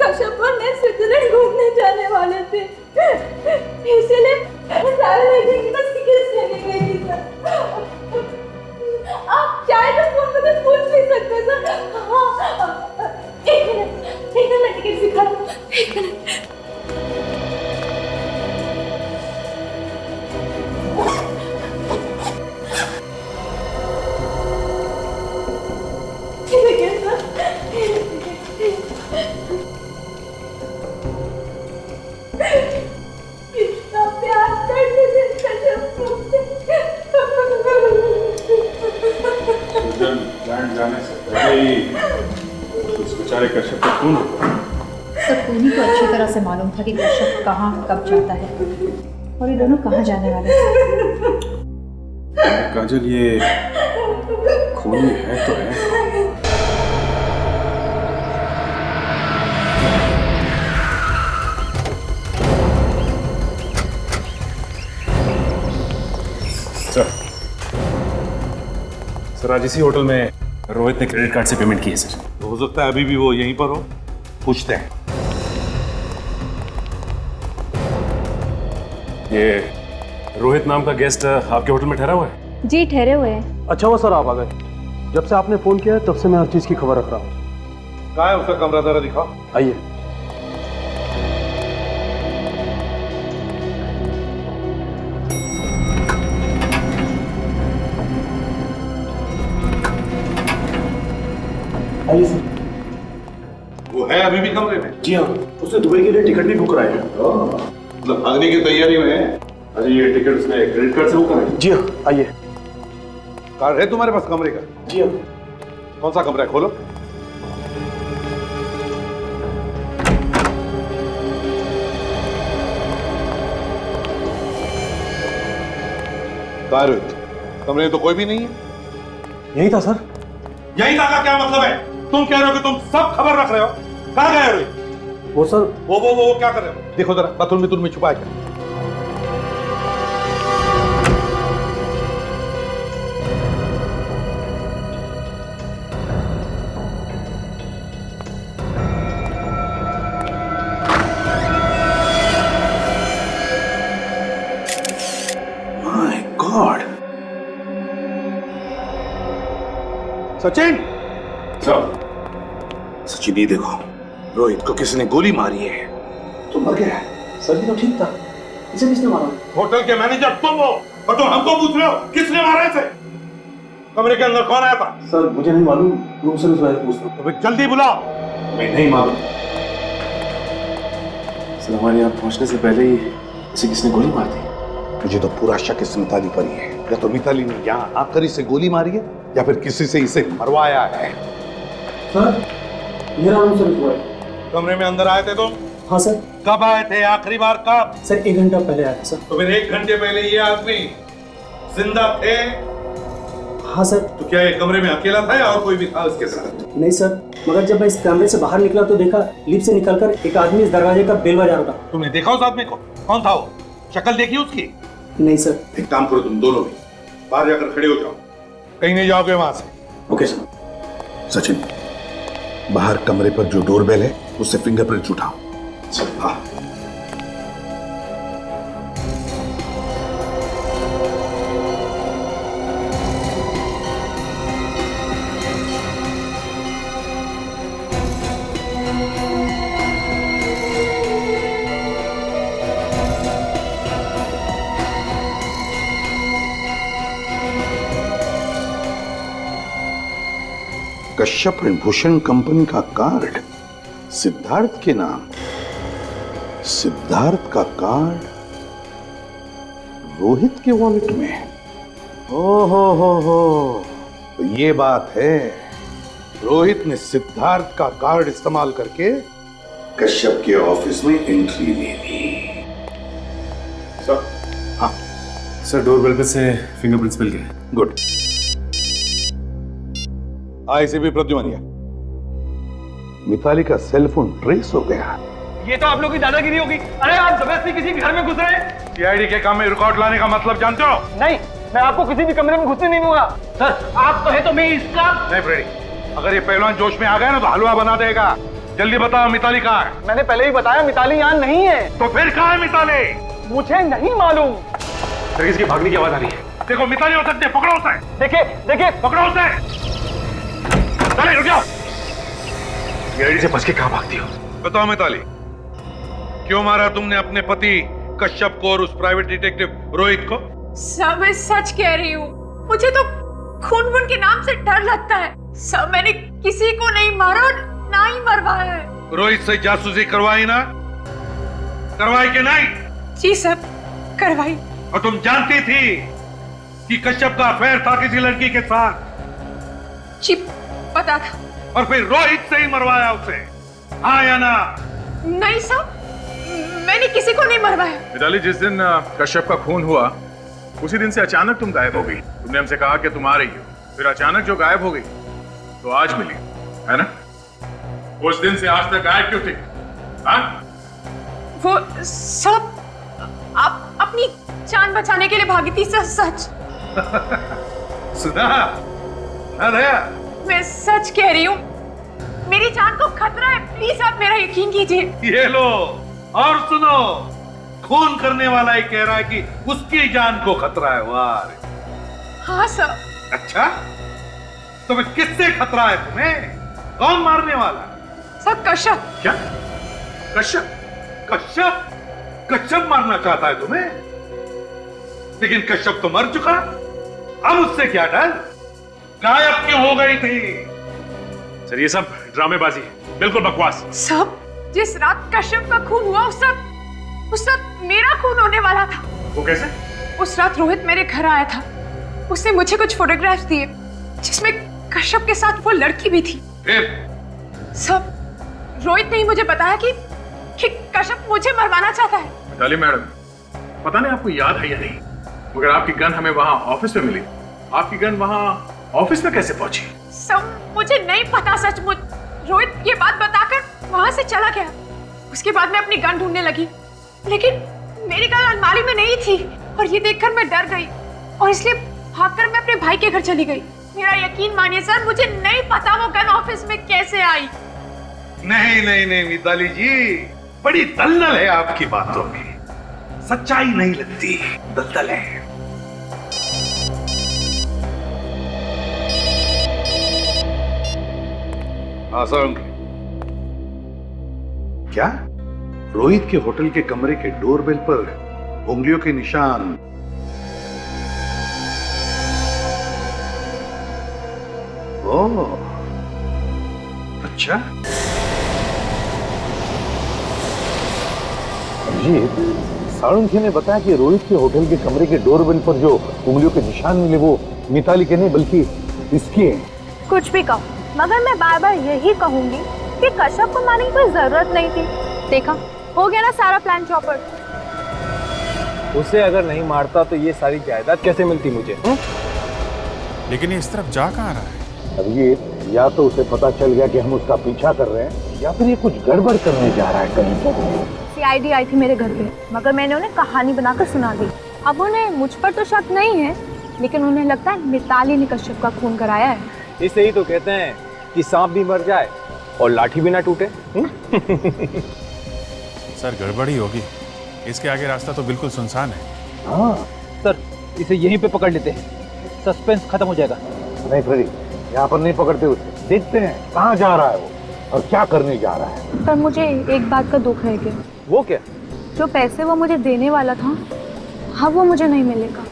कश्यप और मैं स्विट्जरलैंड घूमने जाने वाले थे, इसलिए ट्रैवल एजेंट के पास टिकट लेने गई थी सर। आप चाहे तो फोन पर पूछ भी सकते हैं सर। हाँ एक मिनट मैं टिकट दिखा दूँ। एक मिनट। ठीक है सर। कितना प्यार करते थे कश्यप मुझसे। स्विट्जरलैंड जाने से पहले ही उस बेचारे कश्यप का खून हो गया। सबको ही तो अच्छी तरह से मालूम था कि कश्यप कहाँ कब जाता है और ये दोनों कहाँ जाने वाले हैं। काजल, ये खून है तो है। सर आज इसी होटल में रोहित ने क्रेडिट कार्ड से पेमेंट की है सर। तो हो सकता है अभी भी वो यहीं पर हो, पूछते हैं। ये रोहित नाम का गेस्ट आपके होटल में ठहरा हुआ है? जी ठहरे हुए हैं। अच्छा हुआ सर आप आ गए। जब से आपने फोन किया है तब से मैं हर चीज की खबर रख रहा हूँ। कहाँ है उसका कमरा? जरा दिखाओ। आइए। आइए सर। वो है अभी भी कमरे में? जी हाँ, उसने दुबई के लिए टिकट भी बुक कराया है। मतलब भागने की तैयारी में है? अरे ये टिकट उसने क्रेडिट कार्ड से बुक कराई? जी हाँ, आइए। कार्ड है तुम्हारे पास कमरे का? जी हाँ। कौन सा कमरा है? खोलो। कहाँ रोहित? कमरे में तो कोई भी नहीं है। यही था सर। यही था का क्या मतलब है? तुम कह रहे हो कि तुम सब खबर रख रहे हो। कहाँ गए रोहित? वो सर वो क्या कर रहे हो? देखो जरा बाथरूम में छुपा क्या। सचिन सचिन ये देखो, रोहित को किसी ने गोली मारी है। तो मर गया है। सर भी तो ठीक था, इसे किसने मारा? होटल के मैनेजर तुम हो और तुम हमको पूछ रहे हो किसने मारा इसे? कमरे के अंदर कौन आया था? सर मुझे नहीं मालूम, रूम सर्विस वाले पूछ लो। तो फिर जल्दी बुलाओ। मैं नहीं मालूम। सर हमारे यहाँ पहुंचने से पहले ही इसे किसने गोली मार दी। मुझे तो पूरा शक इस मिताली पर ही है। या तो मिताली ने यहाँ आकर इसे गोली मारी है या फिर किसी से इसे मरवाया है। सर मेरा रूम सर्विस हुआ है। कमरे में अंदर आए थे तुम? हाँ सर। कब आए थे आखिरी बार? कब? सर 1 घंटा पहले आया था सर। तो फिर 1 घंटे पहले ये आदमी जिंदा थे? हाँ सर। तो क्या ये कमरे में अकेला था या और कोई भी था उसके साथ? नहीं सर, मगर जब मैं इस कमरे से बाहर निकला तो देखा लिफ्ट से निकलकर एक आदमी इस दरवाजे का बेल बजा रहा था। तुमने देखा उस आदमी को? कौन था वो? शक्ल देखी उसकी? नहीं सर। एक काम करो तुम दोनों भी बाहर जाकर खड़े हो जाओ, कहीं नहीं जाओगे वहां से। Okay sir. सचिन बाहर कमरे पर जो डोरबेल है उससे फिंगरप्रिंट उठाओ। हाँ। कश्यप एंड भूषण कंपनी का कार्ड सिद्धार्थ के नाम। सिद्धार्थ का कार्ड रोहित के वॉलेट में। हो तो ये बात है, रोहित ने सिद्धार्थ का कार्ड इस्तेमाल करके कश्यप के ऑफिस में एंट्री ले ली। सर हाँ सर डोरबेल पे से फिंगरप्रिंट्स मिल गए। गुड। आईसीपी प्रद्युमनिया, मिताली का सेलफोन ट्रेस हो गया। ये तो आप लोगों की दादागिरी होगी। अरे आप जबरदस्ती किसी के घर में घुस रहे हैं। सीआईडी के काम में रिकॉर्ड लाने का मतलब जानते हो? नहीं, मैं आपको किसी भी कमरे में घुसने नहीं दूंगा। सर आप तो है तो मैं इसका नहीं फ्रेडी, अगर ये पहलवान जोश में आ गया ना तो हलवा बना देगा। जल्दी बताओ मिताली कहाँ है? मैंने पहले ही बताया मिताली यहाँ नहीं है। तो फिर कहाँ है मिताली? मुझे नहीं मालूम। सर किसकी भागने की आवाज आ रही है। देखो मिताली हो सकती है, पकड़ो उसे। देखिए पकड़ो उसे। चले रुक जाओ। सीआईडी से बच के कहाँ भागती हो? बताओ मिताली, क्यों मारा तुमने अपने पति कश्यप को और उस प्राइवेट डिटेक्टिव रोहित को? सर मैं सच कह रही हूँ, मुझे तो खून के नाम से डर लगता है। सर मैंने किसी को नहीं मारा और ना ही मरवाया है। रोहित से जासूसी करवाई ना? करवाई कि नहीं? जी सर करवाई। और तुम जानती थी कि कश्यप का अफेयर था किसी लड़की के साथ? जी पता था। और फिर रोहित से ही मरवाया उसे, हाँ या ना? नहीं सर, मैंने किसी को नहीं मरवाया। मिताली जिस दिन कश्यप का खून हुआ उसी दिन से अचानक तुम गायब हो गई। तुमने हमसे कहा कि तुम आ रही हो, फिर अचानक जो गायब हो गई तो आज मिली, है ना? उस दिन से आज तक गायब क्यों थी? हाँ? वो सब आप अपनी जान बचाने के लिए भागी थी सर। सच सुना ना दया? मैं सच कह रही हूँ, मेरी जान को खतरा है। प्लीज आप मेरा यकीन कीजिए। ये लो और सुनो, खून करने वाला ही कह रहा है कि उसकी जान को खतरा है। वाह। हाँ सर। अच्छा तो फिर किससे खतरा है तुम्हें? कौन मारने वाला? सर कश्यप। क्या? कश्यप? कश्यप? कश्यप मारना चाहता है तुम्हें? लेकिन कश्यप तो मर चुका, अब उससे क्या डर? गायब क्यों हो गई थी? सर ये सब ड्रामेबाजी है, बिल्कुल बकवास। सब जिस रात कश्यप का खून हुआ उस रात मेरा खून होने वाला था। वो कैसे? उस रात रोहित मेरे घर आया था, उसने मुझे कुछ फोटोग्राफ्स दिए जिसमें कश्यप के साथ वो लड़की भी थी। फिर? सब रोहित ने ही मुझे बताया कि कश्यप मुझे मरवाना चाहता है। मिताली मैडम, पता नहीं आपको याद है या नहीं, मगर आपकी गन हमें वहां ऑफिस में मिली। आपकी गन वहां ऑफिस में कैसे पहुंची? सब मुझे नहीं पता सचमुच। रोहित ये बात बताकर वहां से चला गया। उसके बाद मैं अपनी गन ढूंढने लगी, लेकिन मेरी गन अलमारी में नहीं थी और ये देखकर मैं डर गई और इसलिए भागकर मैं अपने भाई के घर चली गई। मेरा यकीन मानिए सर, मुझे नहीं पता वो गन ऑफिस में कैसे आई। नहीं नहीं नहीं मिताली जी, बड़ी दलदल है आपकी बातों में, सच्चाई नहीं लगती, दलदल है। आसान क्या? रोहित के होटल के कमरे के डोरबेल पर उंगलियों के निशान। ओह, अच्छा। जी, साळुंखे ने बताया कि रोहित के होटल के कमरे के डोरबेल पर जो उंगलियों के निशान मिले वो मिताली के नहीं बल्कि इसके हैं। कुछ भी कहो, मगर मैं बार बार यही कहूंगी कि कश्यप को मारने की कोई जरूरत नहीं थी। देखा, हो गया ना सारा प्लान चौपट। उसे अगर नहीं मारता तो ये सारी जायदाद कैसे मिलती मुझे? लेकिन ये इस तरफ जा कहाँ रहा है? अब ये या तो उसे पता चल गया कि हम उसका पीछा कर रहे हैं या फिर ये कुछ गड़बड़ करने जा रहा है कहीं पर। सीआईडी आई थी मेरे घर पे, मगर मैंने उन्हें कहानी बनाकर सुना दी। अब उन्हें मुझ पर तो शक नहीं है, लेकिन उन्हें लगता है मिताली ने कश्यप का खून कराया है। इसे ही तो कहते हैं कि सांप भी मर जाए और लाठी भी ना टूटे। सर गड़बड़ी होगी, इसके आगे रास्ता तो बिल्कुल सुनसान है। हाँ सर, इसे यहीं पे पकड़ लेते हैं, सस्पेंस खत्म हो जाएगा। नहीं फ्रेडी, यहाँ पर नहीं पकड़ते उसे, देखते हैं कहाँ जा रहा है वो और क्या करने जा रहा है। पर मुझे एक बात का दुख है कि वो क्या? जो पैसे वो मुझे देने वाला था, हाँ वो मुझे नहीं मिलेगा।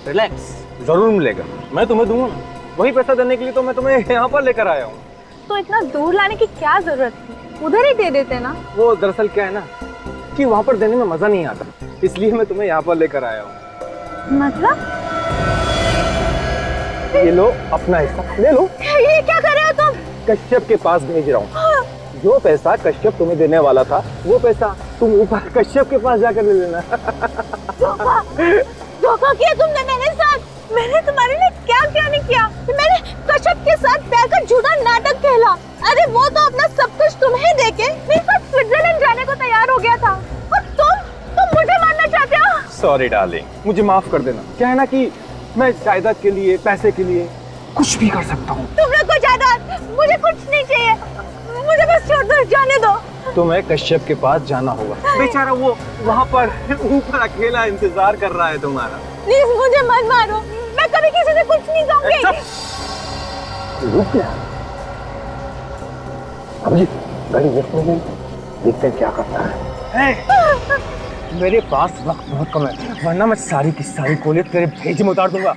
रिलैक्स, जरूर मिलेगा, मैं तुम्हें दूंगा ना। वही पैसा देने के लिए तो मैं तुम्हें यहाँ पर लेकर आया हूँ। तो इतना दूर लाने की क्या जरूरत थी, उधर ही दे देते ना। वो दरअसल क्या है ना कि वहाँ पर देने में मजा नहीं आता, इसलिए मैं तुम्हें यहाँ पर लेकर आया हूँ। मतलब? ये लो अपना हिस्सा, ले लो। ये क्या कर रहे हो तुम? कश्यप के पास भेज रहा हूँ। जो पैसा कश्यप तुम्हें देने वाला था, वो पैसा तुम ऊपर कश्यप के पास जाकर ले लेना। धोखा किया तुमने मेरे साथ। मैंने तुम्हारे लिए क्या क्या नहीं किया। मैंने कश्यप के साथ प्यार का झूठा नाटक खेला। अरे वो तो अपना सब कुछ तुम्हें देके मेरे साथ स्विट्जरलैंड जाने को तैयार हो गया था, और तुम मुझे मारना चाहते हो। सॉरी डार्लिंग, मुझे माफ कर देना। क्या है ना कि मैं जायदाद के लिए, पैसे के लिए कुछ भी कर सकता हूँ। तुम लोग को जायदाद, मुझे कुछ नहीं चाहिए। मुझे बस छोड़ दो, जाने दो। तुम्हें कश्यप के पास जाना होगा, बेचारा वो वहाँ पर ऊपर अकेला इंतजार कर रहा है तुम्हारा। प्लीज मुझे मत मारो, मैं कभी किसी से कुछ नहीं कहूँगी। रुक गया। अभी गाड़ी देखते हैं, देखते हैं क्या करता है। मेरे पास वक्त बहुत कम है, वरना मैं सारी की सारी गोली तेरे भेजे में उतार दूंगा।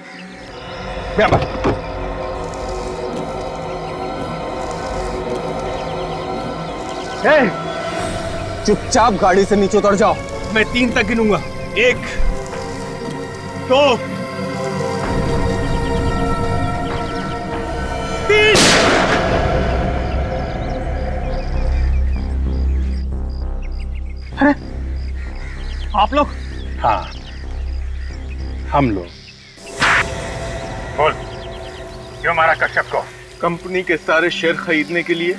चुपचाप गाड़ी से नीचे उतर जाओ, मैं 3 तक गिनूंगा। 1 2 3। अरे आप लोग? हाँ, हम लोग। बोल, क्यों मारा कश्यप को? कंपनी के सारे शेयर खरीदने के लिए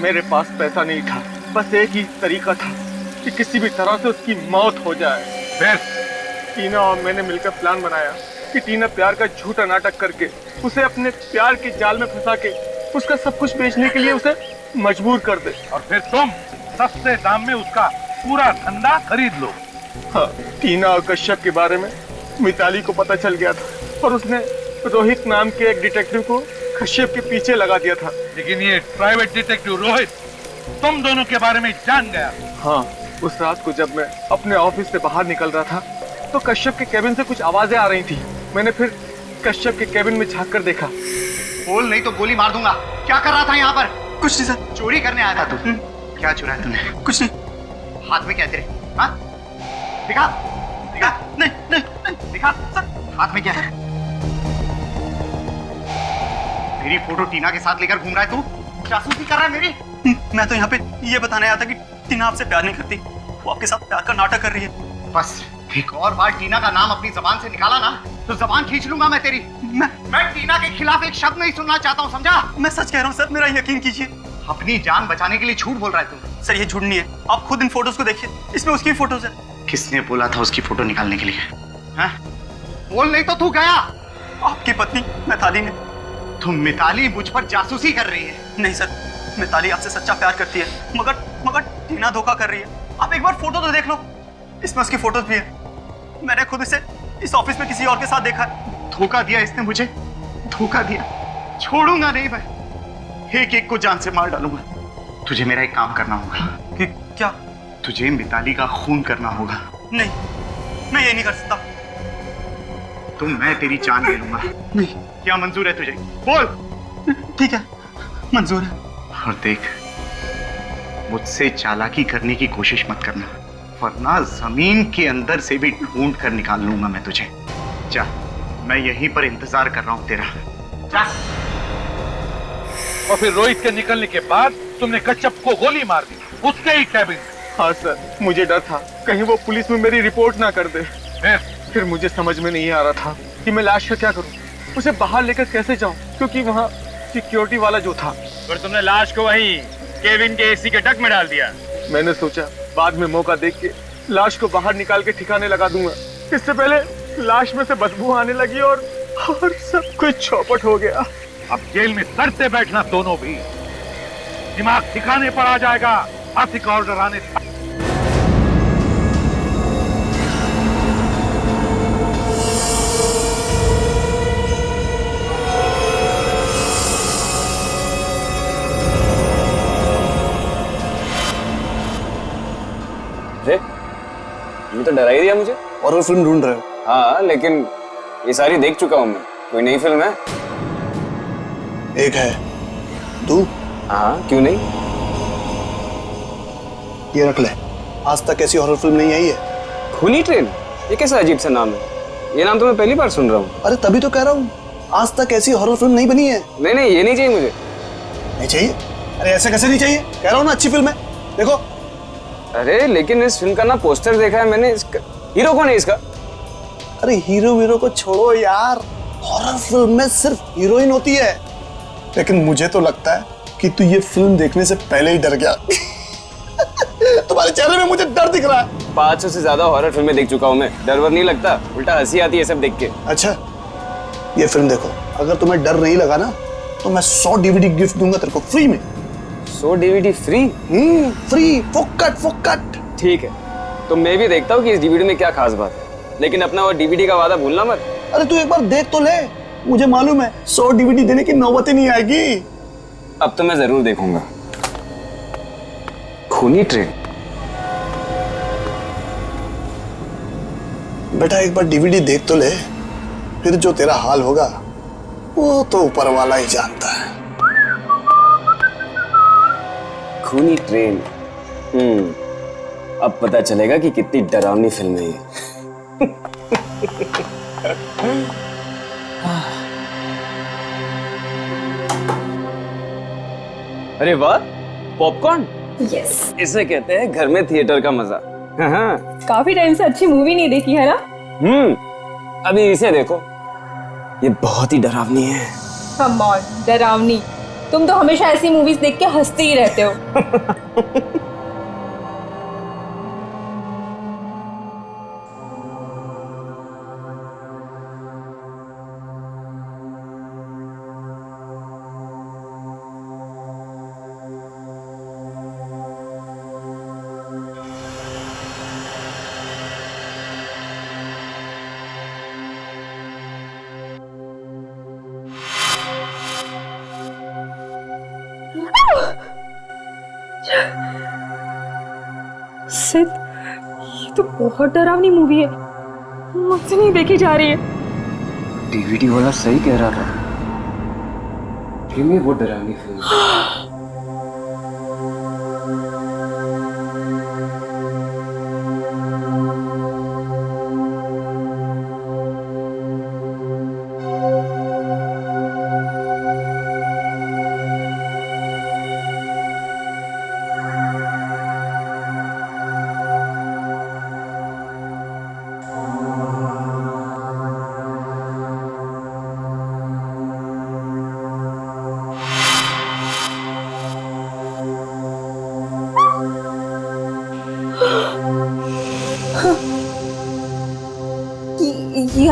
मेरे पास पैसा नहीं था। बस एक ही तरीका था कि किसी भी तरह से उसकी मौत हो जाए। फिर टीना और मैंने मिलकर प्लान बनाया कि टीना प्यार का झूठा नाटक करके उसे अपने प्यार के जाल में फंसा के उसका सब कुछ बेचने के लिए उसे मजबूर कर दे, और फिर तुम सस्ते दाम में उसका पूरा धंधा खरीद लो। हाँ, टीना और कश्यप के बारे में मिताली को पता चल गया था और उसने रोहित नाम के एक डिटेक्टिव को कश्यप के पीछे लगा दिया था। लेकिन ये प्राइवेट डिटेक्टिव रोहित तुम दोनों के बारे में जान गया। हाँ, उस रात को जब मैं अपने ऑफिस से बाहर निकल रहा था तो कश्यप के केबिन से कुछ आवाजें आ रही थी। मैंने फिर कश्यप के केबिन में झांक कर देखा। बोल नहीं तो गोली मार दूंगा। क्या कर रहा था यहाँ पर? कुछ नहीं सर, चोरी करने आया था तू। क्या चुराया तूने? कुछ नहीं। हाथ में क्या तेरे? हाँ, दिखा दिखा। नहीं नहीं नहीं दिखा सर, हाथ में क्या है? मेरी फोटो टीना के साथ लेकर घूम रहा है तू? जासूसी कर रहा है मेरी? मैं तो यहाँ पे ये बताने आया था कि टीना आपसे प्यार नहीं करती, वो आपके साथ प्यार का नाटक कर रही है। बस एक और बार टीना का नाम अपनी जबान से निकाला ना तो जबान खींच लूंगा मैं तेरी। मैं टीना के खिलाफ एक शब्द नहीं सुनना चाहता हूँ, समझा? मैं सच कह रहा हूँ सर, मेरा यकीन कीजिए। अपनी जान बचाने के लिए झूठ बोल रहा है तू। सर ये झूठ नहीं है, आप खुद इन फोटोज को देखिए, इसमें उसकी फोटोज है। किसने बोला था उसकी फोटो निकालने के लिए? हाँ? बोल नहीं तो तू गया। आपकी पत्नी मिताली ने। तुम मिताली मुझ पर जासूसी कर रही है? नहीं सर, मिताली आपसे सच्चा प्यार करती है, मगर टीना धोखा कर रही है। आप एक बार फोटो तो देख लो, इसमें उसकी फोटोज भी है। मैंने खुद इसे इस ऑफिस में किसी और के साथ देखा है। धोखा दिया इसने मुझे, धोखा दिया। छोड़ूंगा नहीं मैं, एक एक को जान से मार डालूंगा। तुझे मेरा एक काम करना होगा। कि क्या? तुझे मिताली का खून करना होगा। नहीं, मैं ये नहीं कर सकता। तो मैं तेरी जान ले लूंगा। नहीं। क्या मंजूर है तुझे? बोल। ठीक है, मंजूर है। और देख, मुझसे चालाकी करने की कोशिश मत करना, वरना जमीन के अंदर से भी ढूंढ कर निकाल लूंगा मैं तुझे। जा, मैं यहीं पर इंतजार कर रहा हूं तेरा। जा। और फिर रोहित के निकलने के बाद तुमने कच्छप को गोली मार दी उसके ही कैबिन में। हाँ सर, मुझे डर था कहीं वो पुलिस में मेरी रिपोर्ट ना कर दे। फिर मुझे समझ में नहीं आ रहा था कि मैं लाश का क्या करूं, उसे बाहर लेकर कैसे जाऊं, क्योंकि वहाँ सिक्योरिटी वाला जो था। फिर तुमने लाश को वहीं केबिन के एसी के डक में डाल दिया। मैंने सोचा बाद में मौका देख के लाश को बाहर निकाल के ठिकाने लगा दूंगा। इससे पहले लाश में से बदबू आने लगी और सब कुछ चौपट हो गया। अब जेल में सड़ते बैठना दोनों भी, दिमाग ठिकाने पर आ जाएगा आर्थिक ऑर्डर आने तक। ये तो डरा ही दिया मुझे। हॉरर फिल्म ढूंढ रहे हो? हाँ, लेकिन ये सारी देख चुका हूँ मैं। कोई नई फिल्म है? एक है, तू? हाँ, क्यों नहीं? ये रख ले, आज तक ऐसी हॉरर फिल्म नहीं आई है। खूनी ट्रेन? ये कैसा अजीब सा नाम है? ये नाम तो मैं पहली बार सुन रहा हूँ। अरे तभी तो कह रहा हूँ, आज तक ऐसी हॉरर फिल्म नहीं बनी है। नहीं नहीं, ये नहीं चाहिए मुझे। नहीं चाहिए? अरे ऐसे कैसे नहीं चाहिए? कह रहा हूँ ना, अच्छी फिल्म है, देखो। अरे लेकिन इस फिल्म का ना पोस्टर देखा है मैंने। इसका हीरो कौन है इसका? अरे हीरो को छोड़ो यार, हॉरर फिल्म में सिर्फ हीरोइन होती है। लेकिन मुझे तो लगता है कि तू ये फिल्म देखने से पहले ही डर गया। तुम्हारे चेहरे में मुझे डर दिख रहा है। 500 से ज्यादा हॉरर फिल्में देख चुका हूँ मैं, डर वर नहीं लगता, उल्टा हंसी आती है सब देख के। अच्छा, ये फिल्म देखो, अगर तुम्हें डर नहीं लगा ना तो मैं 100 DVD गिफ्ट दूंगा तेरे को फ्री में। 100 DVD फ्री? फ्री, फोकट। ठीक है, तो मैं भी देखता हूँ कि इस DVD में क्या खास बात है, लेकिन अपना वो DVD का वादा भूलना मत। अरे तू एक बार देख तो ले, मुझे मालूम है 100 DVD देने की नौबत ही नहीं आएगी। अब तो मैं जरूर देखूंगा। खूनी ट्रेन? बेटा एक बार DVD देख तो ले, फिर जो तेरा हाल होगा वो तो ऊपर वाला ही जानता है। खूनी ट्रेन? अब पता चलेगा कि कितनी डरावनी फिल्म है ये। अरे वाह, पॉपकॉर्न? यस। इसे कहते हैं घर में थिएटर का मजा। हाँ। काफी टाइम से अच्छी मूवी नहीं देखी है ना? अभी इसे देखो, ये बहुत ही डरावनी है। कम ऑन, डरावनी? तुम तो हमेशा ऐसी मूवीज देख के हंसते ही रहते हो। सिद्ध, ये तो बहुत डरावनी मूवी है, मुझसे नहीं देखी जा रही है। DVD वाला सही कह रहा था, फिल्म में बहुत डरावनी फिल्म।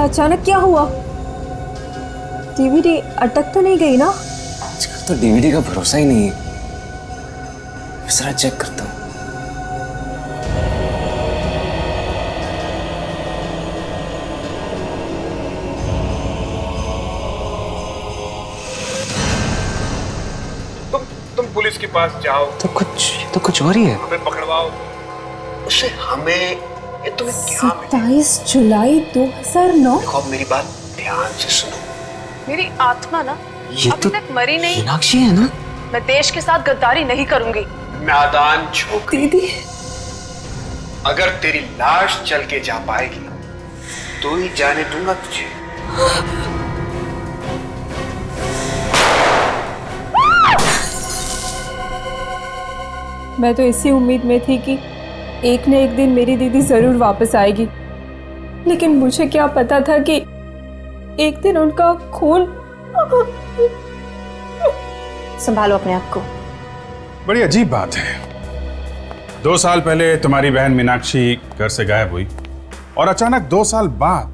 अचानक क्या हुआ? डीवीडी अटक तो नहीं गई ना? आजकल तो डीवीडी का भरोसा ही नहीं है। जरा चेक करता हूँ। तुम पुलिस के पास जाओ। तो कुछ और ही है। हमें पकड़वाओ। उसे हमें ये तुम्हें क्या 27 जुलाई 2009। देखो मेरी बात ध्यान से सुनो। मेरी आत्मा ना ये अभी तक मरी नहीं। मीनाक्षी है ना? मैं देश के साथ गद्दारी नहीं करूंगी। नादान छोकरी, दीदी अगर तेरी लाश चल के जा पाएगी तो ही जाने दूंगा तुझे। मैं तो इसी उम्मीद में थी कि एक न एक दिन मेरी दीदी जरूर वापस आएगी, लेकिन मुझे क्या पता था कि एक दिन उनका खून। संभालो अपने आप को। बड़ी अजीब बात है। 2 साल पहले तुम्हारी बहन मीनाक्षी घर से गायब हुई और अचानक 2 साल बाद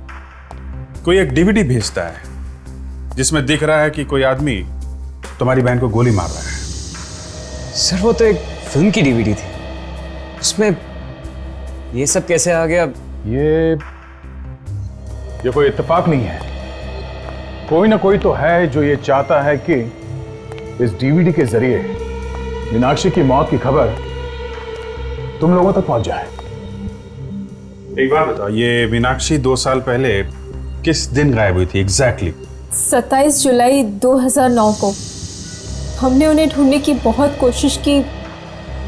कोई एक डीवीडी भेजता है जिसमें दिख रहा है कि कोई आदमी तुम्हारी बहन को गोली मार रहा है। सर वो तो एक फिल्म की डीवीडी थी, उसमें ये सब कैसे आ गया? ये कोई इत्तेफाक नहीं है। कोई ना कोई तो है जो ये चाहता है कि इस डीवीडी के जरिए मीनाक्षी की मौत की खबर तुम लोगों तक पहुंच जाए। एक बात बताओ, ये मीनाक्षी 2 साल पहले किस दिन गायब हुई थी एग्जैक्टली? 27 जुलाई 2009 को। हमने उन्हें ढूंढने की बहुत कोशिश की,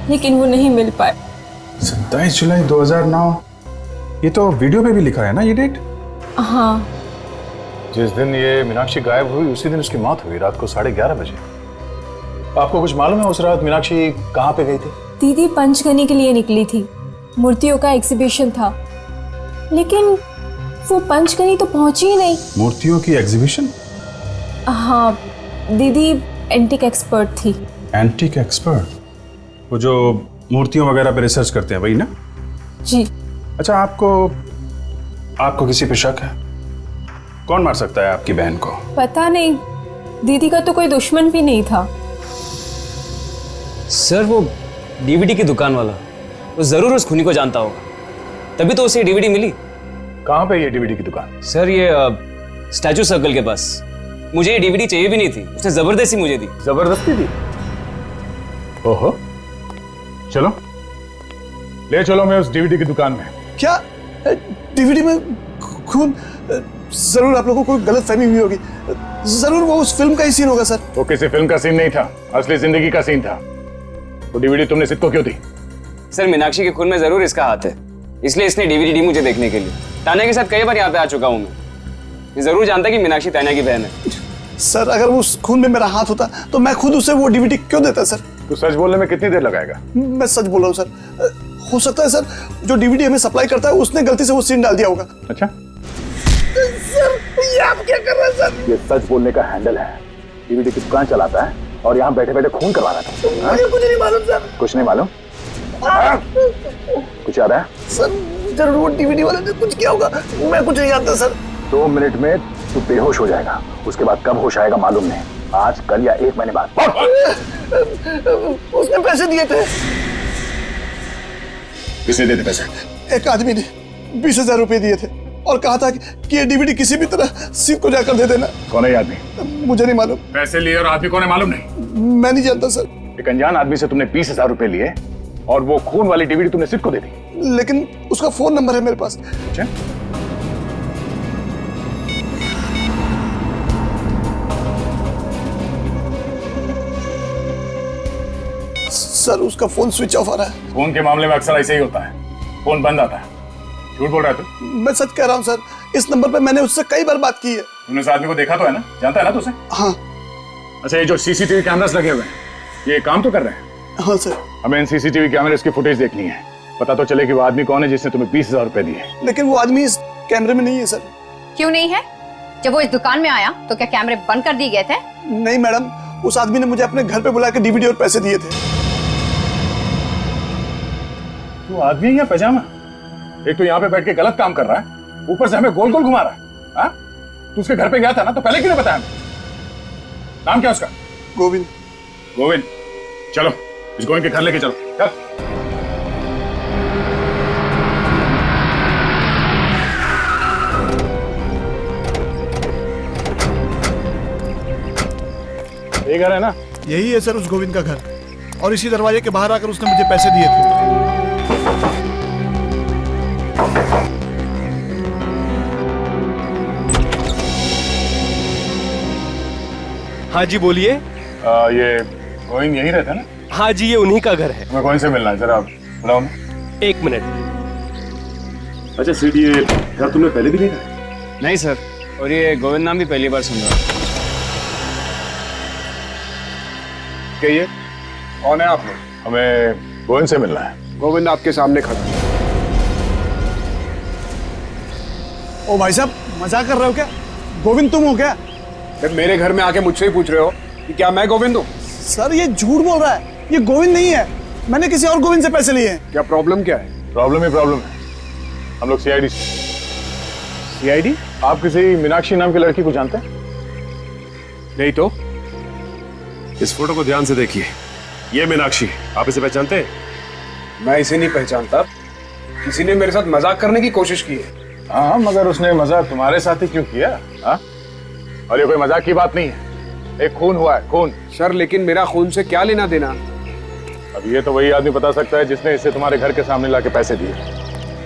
लेकिन वो नहीं मिल पाए। 27 जुलाई 2009, ये तो वीडियो पे भी लिखा है ना ये डेट? हाँ। जिस दिन ये मीनाक्षी गायब हुई उसी दिन उसकी मौत हुई, रात को 11:30 बजे। आपको कुछ मालूम है उस रात मीनाक्षी कहाँ पे गई थी? दीदी पंचगनी के लिए निकली थी, मूर्तियों का एग्जीबिशन था, लेकिन वो पंचगनी तो पहुंची ही नहीं। मूर्तियों की एग्जीबिशन? हाँ, दीदी एंटीक एक्सपर्ट थी। Antique expert? वो जो मूर्तियों वगैरह पे रिसर्च करते हैं वही ना? जी। अच्छा, आपको किसी पे शक है? कौन मार सकता है आपकी बहन को? पता नहीं, दीदी का तो कोई दुश्मन भी नहीं था। सर वो डीवीडी की दुकान वाला, वो जरूर उस खूनी को जानता होगा, तभी तो उसे डीवीडी मिली। कहाँ पे ये डीवीडी की दुकान? सर ये स्टैचू सर्कल के पास। मुझे ये डीवीडी चाहिए भी नहीं थी, उसने जबरदस्ती मुझे दी। जबरदस्ती दी? ओहो, चलो ले चलो मैं उस डीवीडी की दुकान में। क्या डीवीडी में खून? जरूर आप लोगों को कोई गलत फहमी हुई होगी। जरूर वो उस फिल्म का ही सीन होगा सर। वो किसी फिल्म का सीन नहीं था, असली जिंदगी का सीन था। वो डीवीडी तुमने सिद्ध को क्यों दी? सर मीनाक्षी के खून में जरूर इसका हाथ है, इसलिए इसने डीवीडी दी मुझे देखने के लिए। तान्या के साथ कई बार यहाँ पे आ चुका हूँ मैं, ये जरूर जानता कि मीनाक्षी तान्या की बहन है। सर अगर वो उस खून में मेरा हाथ होता तो मैं खुद उसे वो डीवीडी क्यों देता सर? तू सच बोलने में कितनी देर लगाएगा? मैं सच बोल रहा हूँ सर। हो सकता है सर जो डीवीडी हमें सप्लाई करता है उसने गलती से वो सीन डाल दिया होगा। अच्छा सर ये आप क्या कर रहे हैं सर? ये सच बोलने का हैंडल है। डीवीडी की दुकान चलाता है और यहाँ बैठे बैठे खून करवा रहा था। मुझे कुछ नहीं मालूम सर। कुछ नहीं मालूम? कुछ याद है? सर जरूर वो डीवीडी वाले ने कुछ किया होगा, मैं कुछ नहीं जानता सर। 2 मिनट में तू बेहोश हो जाएगा, उसके बाद कब होश आएगा मालूम नहीं, आज कल या 1 महीने बाद। उसने पैसे दिए थे। किसने दिए थे पैसे? एक आदमी ने 20,000 रुपए दिए थे और कहा था कि ये डीवीडी किसी भी तरह सीध को जाकर दे देना। कौन है आदमी? मुझे नहीं मालूम। पैसे लिए और आदमी कौन है मालूम नहीं? मैं नहीं जानता सर। एक अनजान आदमी से तुमने 20,000 रुपए लिए और वो खून वाली डीवीडी तुमने सिद्ध को दे दी। लेकिन उसका फोन नंबर है मेरे पास। अच्छा, सर उसका फोन स्विच ऑफ आ रहा है। फोन के मामले में अक्सर ऐसे ही होता है, फोन बंद आता है। झूठ बोल रहा है तू? मैं सच कह रहा हूँ सर, इस नंबर पे मैंने उससे कई बार बात की है। तूने उस आदमी को देखा तो है ना? जानता है ना तू उसे? हाँ। अच्छा, ये जो सीसीटीवी कैमरास लगे हुए हैं ये काम तो कर रहे हैं? हाँ सर। हमें इन सीसीटीवी कैमरे की फुटेज देखनी है, पता तो चले कि वो आदमी कौन है जिसने तुम्हें 20,000 रुपए दिए। लेकिन वो आदमी इस कैमरे में नहीं है सर। क्यों नहीं है? जब वो इस दुकान में आया तो क्या कैमरे बंद कर दिए गए थे? नहीं मैडम, उस आदमी ने मुझे अपने घर पे बुला के डीवीडी और पैसे दिए थे। तू आदमी है या पैजामा? एक तो यहाँ पे बैठ के गलत काम कर रहा है, ऊपर से हमें गोल गोल घुमा रहा है। हाँ? तू उसके घर पे गया था ना, तो पहले क्यों नहीं बताया? नाम क्या उसका? गोविंद। गोविंद, चलो इस गोविंद के घर लेके चलो, चल। ये घर है ना? यही है सर उस गोविंद का घर, और इसी दरवाजे के बाहर आकर उसने मुझे पैसे दिए थे। हाँ जी बोलिए। ये गोविंद यहीं रहता है ना? हाँ जी, ये उन्हीं का घर है। मैं गोविंद से मिलना है, जरा बुलाओ ना। 1 मिनट। अच्छा सीट, ये घर तुमने पहले भी देखा है? नहीं सर, और ये गोविंद नाम भी पहली बार सुन रहा हूँ। कहिए, कौन है आप लोग? हमें गोविंद से मिलना है। गोविंद आपके सामने खड़ा। ओ भाई साहब, मजाक कर रहे हो क्या? गोविंद तुम हो क्या? मेरे घर में आके मुझसे ही पूछ रहे हो कि क्या मैं गोविंद हूँ? सर ये झूठ बोल रहा है, ये गोविंद नहीं है। मैंने किसी और गोविंद से पैसे लिए हैं। क्या प्रॉब्लम क्या है? प्रॉब्लम ही प्रॉब्लम है। हम लोग सीआईडी से। सीआईडी? आप किसी मीनाक्षी नाम की लड़की को जानते हैं? नहीं तो। इस फोटो को ध्यान से देखिए, ये मीनाक्षी, आप इसे पहचानते हैं? मैं इसे नहीं पहचानता। किसी ने मेरे साथ मजाक करने की कोशिश की है। हाँ, मगर उसने मजाक तुम्हारे साथ ही क्यों किया? हाँ? और ये कोई मजाक की बात नहीं है, एक खून हुआ है, खून। सर लेकिन मेरा खून से क्या लेना देना? अब ये तो वही आदमी बता सकता है जिसने इसे तुम्हारे घर के सामने लाके पैसे दिए।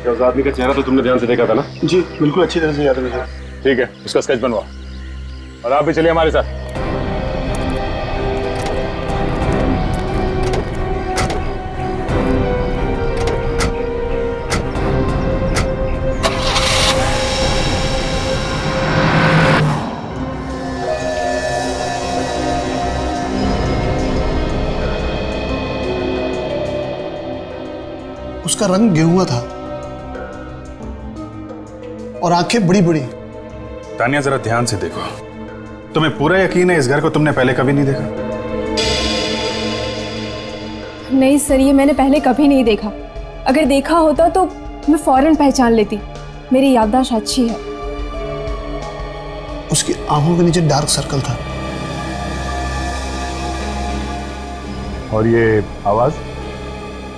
क्या उस आदमी का चेहरा तो तुमने ध्यान से देखा था ना? जी बिल्कुल, अच्छी तरह से याद है मुझे। ठीक है, उसका स्केच बनवा, और आप भी चलिए हमारे साथ। उसका रंग गेहुआ था और आंखें बड़ी बड़ी। तानिया जरा ध्यान से देखो, तुम्हें पूरा यकीन है इस घर को तुमने पहले कभी नहीं देखा? नहीं सर, ये मैंने पहले कभी नहीं देखा। अगर देखा होता तो मैं फौरन पहचान लेती। मेरी याददाश्त अच्छी है। उसकी आंखों के नीचे डार्क सर्कल था। और ये आवाज,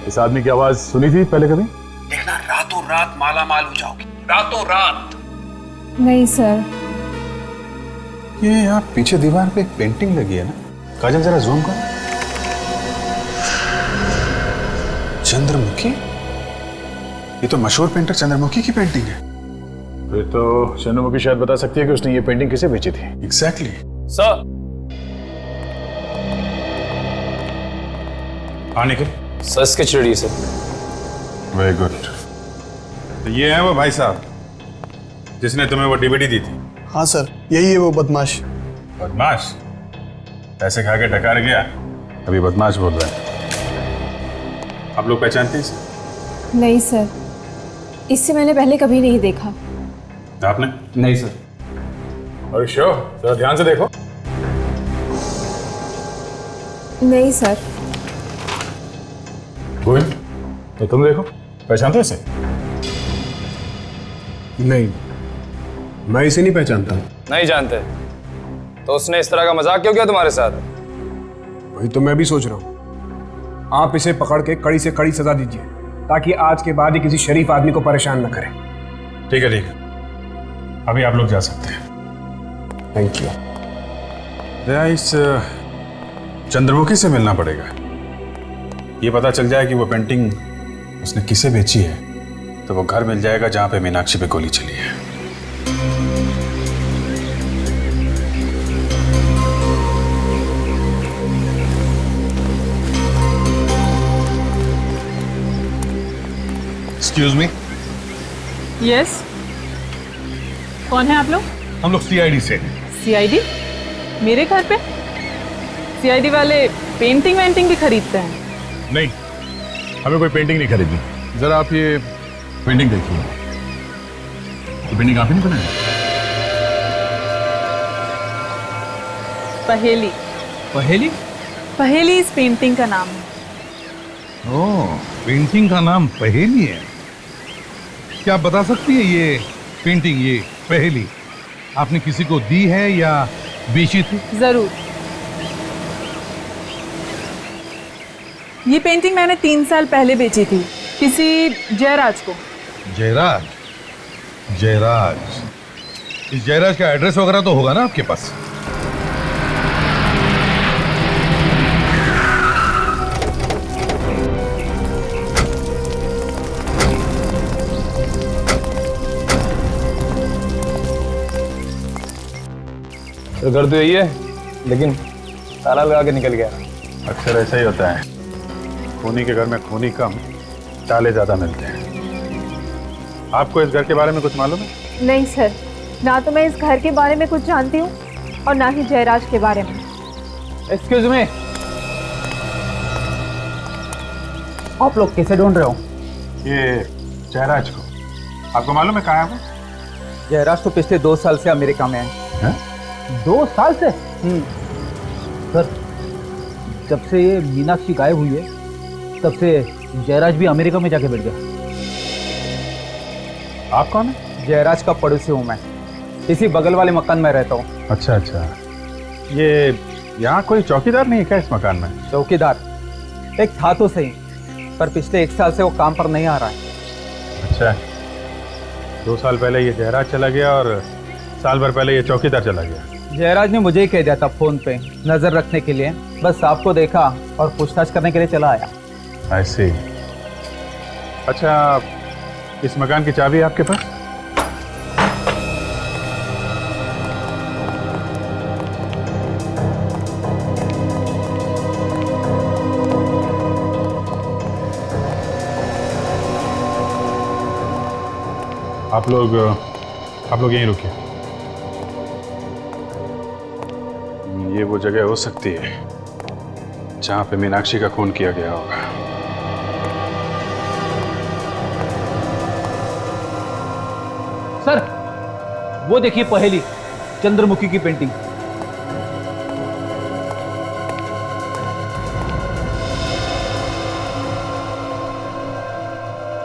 इस आदमी की आवाज सुनी थी पहले कभी? देखना, रातों रात माला माल हो जाओगी, रातों रात। नहीं सर। ये यहाँ पीछे दीवार पे एक पेंटिंग लगी है ना, काजल जरा जूम कर। चंद्रमुखी? ये तो मशहूर पेंटर चंद्रमुखी की पेंटिंग है। फिर तो चंद्रमुखी शायद बता सकती है कि उसने ये पेंटिंग किसे बेची थी। एग्जैक्टली। सर। आने के sir sketch ready sir. Very good. तो ये है वो भाई साहब जिसने तुम्हें वो डीवीडी दी थी? हाँ सर, यही है वो बदमाश। बदमाश? पैसे खा के डकार गया, अभी बदमाश बोल रहा है। आप लोग पहचानते हैं इसे? नहीं सर, इससे मैंने पहले कभी नहीं देखा। आपने? नहीं सर। और शो, जरा ध्यान से देखो। नहीं सर। गोविंद, तो तुम देखो, पहचानते हो इसे? नहीं, मैं इसे नहीं पहचानता। नहीं जानते? तो उसने इस तरह का मजाक क्यों किया तुम्हारे साथ? वही तो मैं भी सोच रहा हूँ। आप इसे पकड़ के कड़ी से कड़ी सजा दीजिए, ताकि आज के बाद ही किसी शरीफ आदमी को परेशान न करे। ठीक है ठीक है, अभी आप लोग जा सकते हैं। Thank you. इस चंद्रमुखी से मिलना पड़ेगा। ये पता चल जाए कि वो पेंटिंग उसने किसे बेची है, तो वो घर मिल जाएगा जहां पे मीनाक्षी पे गोली चली है। Excuse me. यस, कौन है आप लोग? हम लोग सीआईडी से। सीआईडी? मेरे घर पे? सीआईडी वाले पेंटिंग वेंटिंग भी खरीदते हैं? नहीं, हमें कोई पेंटिंग नहीं खरीदनी। जरा आप ये पेंटिंग देखिए। ये पेंटिंग आप ही नहीं बनाई? पहेली। पहेली? पहेली इस पेंटिंग का नाम है। ओह, पेंटिंग का नाम पहेली है? क्या आप बता सकती है ये पेंटिंग, ये पहेली आपने किसी को दी है या बेची थी? जरूर। ये पेंटिंग मैंने 3 साल पहले बेची थी किसी जयराज को। जयराज? जयराज, इस जयराज का एड्रेस वगैरह तो होगा ना आपके पास? तो घर तो यही है, लेकिन ताला लगा के निकल गया। अक्सर ऐसा ही होता है, खूनी के घर में खूनी कम, ताले ज्यादा मिलते हैं। आपको इस घर के बारे में कुछ मालूम है? नहीं सर, ना तो मैं इस घर के बारे में कुछ जानती हूँ और ना ही जयराज के बारे में। एक्सक्यूज मी, आप लोग कैसे ढूंढ रहे हो? ये जयराज को आपको मालूम है कहाँ है वो? जयराज तो पिछले 2 साल से अमेरिका में है। 2 साल से? सर, जब से ये मीनाक्षी गायब हुई है तब से जयराज भी अमेरिका में जाके बैठ गया। आप कौन है? जयराज का पड़ोसी हूँ मैं, इसी बगल वाले मकान में रहता हूँ। अच्छा अच्छा, ये यहाँ कोई चौकीदार नहीं है क्या इस मकान में? चौकीदार एक था तो सही, पर पिछले 1 साल से वो काम पर नहीं आ रहा है। अच्छा, 2 साल पहले ये जयराज चला गया और साल भर पहले ये चौकीदार चला गया। जयराज ने मुझे ही कह दिया था फोन पे नजर रखने के लिए, बस आपको देखा और पूछताछ करने के लिए चला आया। ऐसे। अच्छा, इस मकान की चाबी है आपके पास? आप लोग यहीं रुकिए। ये वो जगह हो सकती है जहां पे मीनाक्षी का खून किया गया होगा। सर, वो देखिए पहेली, चंद्रमुखी की पेंटिंग।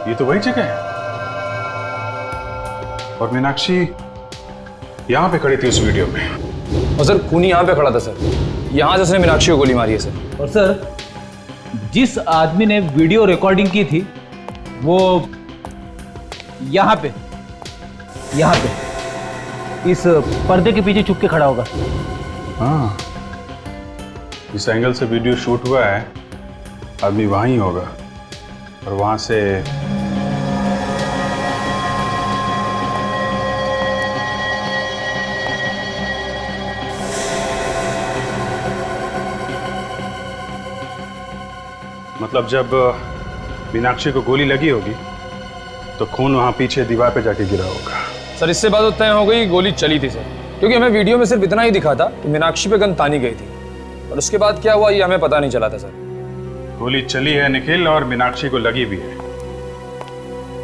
ये तो वही जगह है और मीनाक्षी यहां पे खड़ी थी उस वीडियो में। और सर, खूनी यहाँ पे खड़ा था सर, यहाँ से उसने मीनाक्षी को गोली मारी है सर। और सर, जिस आदमी ने वीडियो रिकॉर्डिंग की थी वो यहाँ पे इस पर्दे के पीछे छुप के खड़ा होगा। हाँ, इस एंगल से वीडियो शूट हुआ है, आदमी वहीं होगा और वहां से मतलब जब मीनाक्षी को गोली लगी होगी तो खून वहां पीछे दीवार पे जाके गिरा होगा। सर, इससे बात तो तय हो गई गोली चली थी सर, क्योंकि हमें वीडियो में सिर्फ इतना ही दिखा था कि मीनाक्षी पे गन तानी गई थी और उसके बाद क्या हुआ ये हमें पता नहीं चला था सर। गोली चली है निखिल और मीनाक्षी को लगी भी है,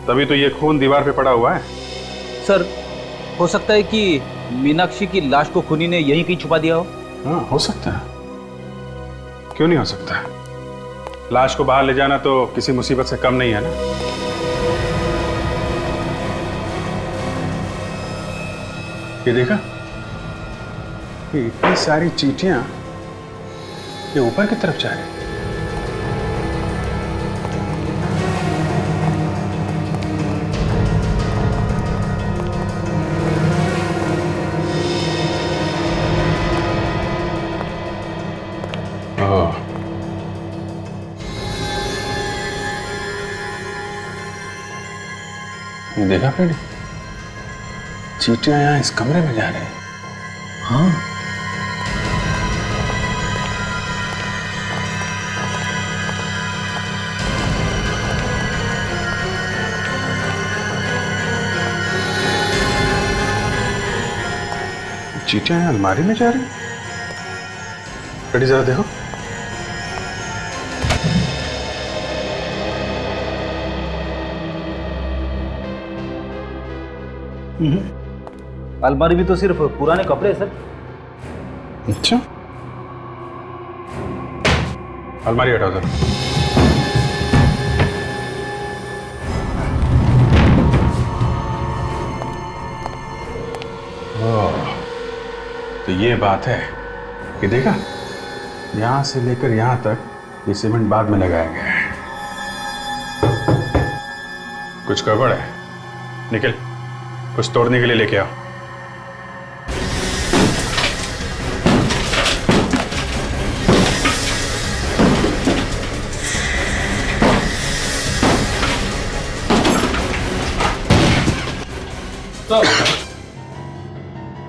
तभी तो ये खून दीवार पे पड़ा हुआ है। सर, हो सकता है कि मीनाक्षी की लाश को खूनी ने यहीं कहीं छुपा दिया हो। हाँ, हो सकता है, क्यों नहीं हो सकता है। लाश को बाहर ले जाना तो किसी मुसीबत से कम नहीं है ना। ये देखा, ये इतनी सारी चींटियां ये ऊपर की तरफ जा रही। ये देखा फ्रेंड, चींटियां यहाँ इस कमरे में जा रहे हैं। हाँ, चींटियां यहाँ अलमारी में जा रही हैं। रेडी, जरा देखो। अलमारी भी तो सिर्फ पुराने कपड़े हैं सर। अच्छा, अलमारी हटाओ सर। ओह, तो ये बात है कि देखा, यहां से लेकर यहां तक ये सीमेंट बाद में लगाया गया है। कुछ गड़बड़ है। निखिल, कुछ तोड़ने के लिए लेके आओ।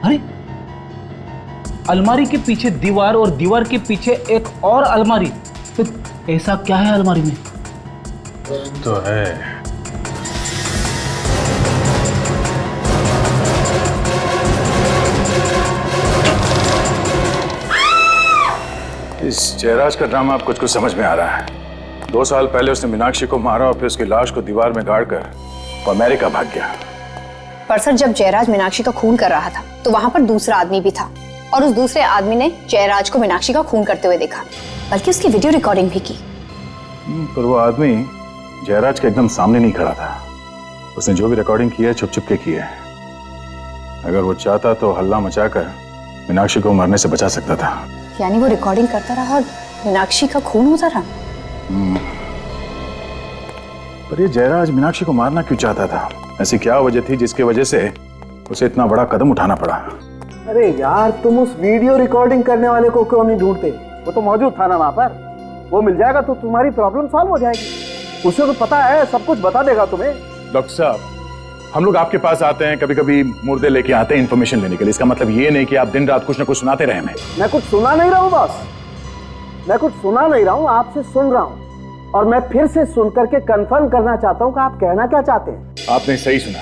अरे अलमारी के पीछे दीवार और दीवार के पीछे एक और अलमारी, तो ऐसा क्या है अलमारी में? तो है इस जयराज का ड्रामा अब कुछ कुछ समझ में आ रहा है। 2 साल पहले उसने मीनाक्षी को मारा और फिर उसकी लाश को दीवार में गाड़कर वो अमेरिका भाग गया। पर सर, जब जयराज मीनाक्षी का खून कर रहा था तो वहां पर दूसरा आदमी भी था और उस दूसरे आदमी ने जयराज को मीनाक्षी का खून करते हुए देखा, बल्कि उसकी वीडियो रिकॉर्डिंग भी की। पर वो आदमी जयराज के एकदम सामने नहीं खड़ा था। उसने जो भी रिकॉर्डिंग की है छुप छुप के की है। अगर वो चाहता तो हल्ला मचाकर मीनाक्षी को मरने से बचा सकता था। यानी वो रिकॉर्डिंग करता रहा और मीनाक्षी का खून होता रहा। पर ये जयराज मीनाक्षी को मारना क्यों चाहता था? ऐसी क्या वजह थी जिसकी वजह से उसे इतना बड़ा कदम उठाना पड़ा? अरे यार, तुम उस वीडियो रिकॉर्डिंग करने वाले को क्यों नहीं ढूंढते? वो तो मौजूद था ना वहां पर। वो मिल जाएगा तो तुम्हारी प्रॉब्लम सॉल्व हो जाएगी। उसे तो पता है, सब कुछ बता देगा तुम्हें। डॉक्टर साहब, हम लोग आपके पास आते हैं, कभी कभी मुर्दे लेके आते हैं इन्फॉर्मेशन लेने के लिए। इसका मतलब ये नहीं कि आप दिन रात कुछ ना कुछ सुनाते रहे हमें। मैं कुछ सुना नहीं रहा हूँ बॉस, मैं कुछ सुना नहीं रहा हूँ, आपसे सुन रहा हूँ। और मैं फिर से सुन करके कंफर्म करना चाहता हूँ कि आप कहना क्या चाहते हैं। आपने सही सुना।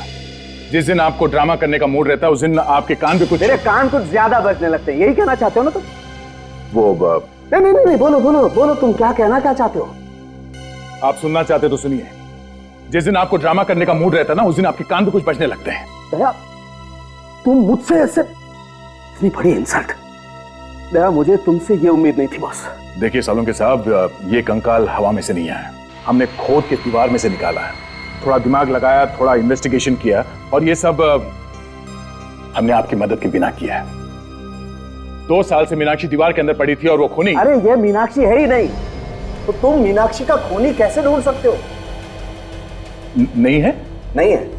जिस दिन आपको ड्रामा करने का मूड रहता है उस दिन आपके कान पे कुछ, मेरे कान कुछ ज्यादा बजने लगते हैं। यही कहना चाहते हो ना तुम? वो नहीं, बोलो बोलो बोलो, तुम क्या कहना क्या चाहते हो? आप सुनना चाहते तो सुनिए। जिस दिन आपको ड्रामा करने का मूड रहता है ना, उस दिन आपके कान पे कुछ बजने लगते हैं। दया, तुम मुझसे ऐसे इतनी बड़ी इंसल्ट। दया, मुझे तुमसे ये उम्मीद नहीं थी बॉस। देखिए सालों के साहब, ये कंकाल हवा में से नहीं आया। हमने खोद के दीवार में से निकाला है। थोड़ा दिमाग लगाया, थोड़ा इन्वेस्टिगेशन किया और ये सब हमने आपकी मदद के बिना किया है। 2 साल से मीनाक्षी दीवार के अंदर पड़ी थी और वो खूनी। अरे ये मीनाक्षी है ही नहीं, तो तुम मीनाक्षी का खूनी कैसे ढूंढ सकते हो? नहीं है? नहीं है।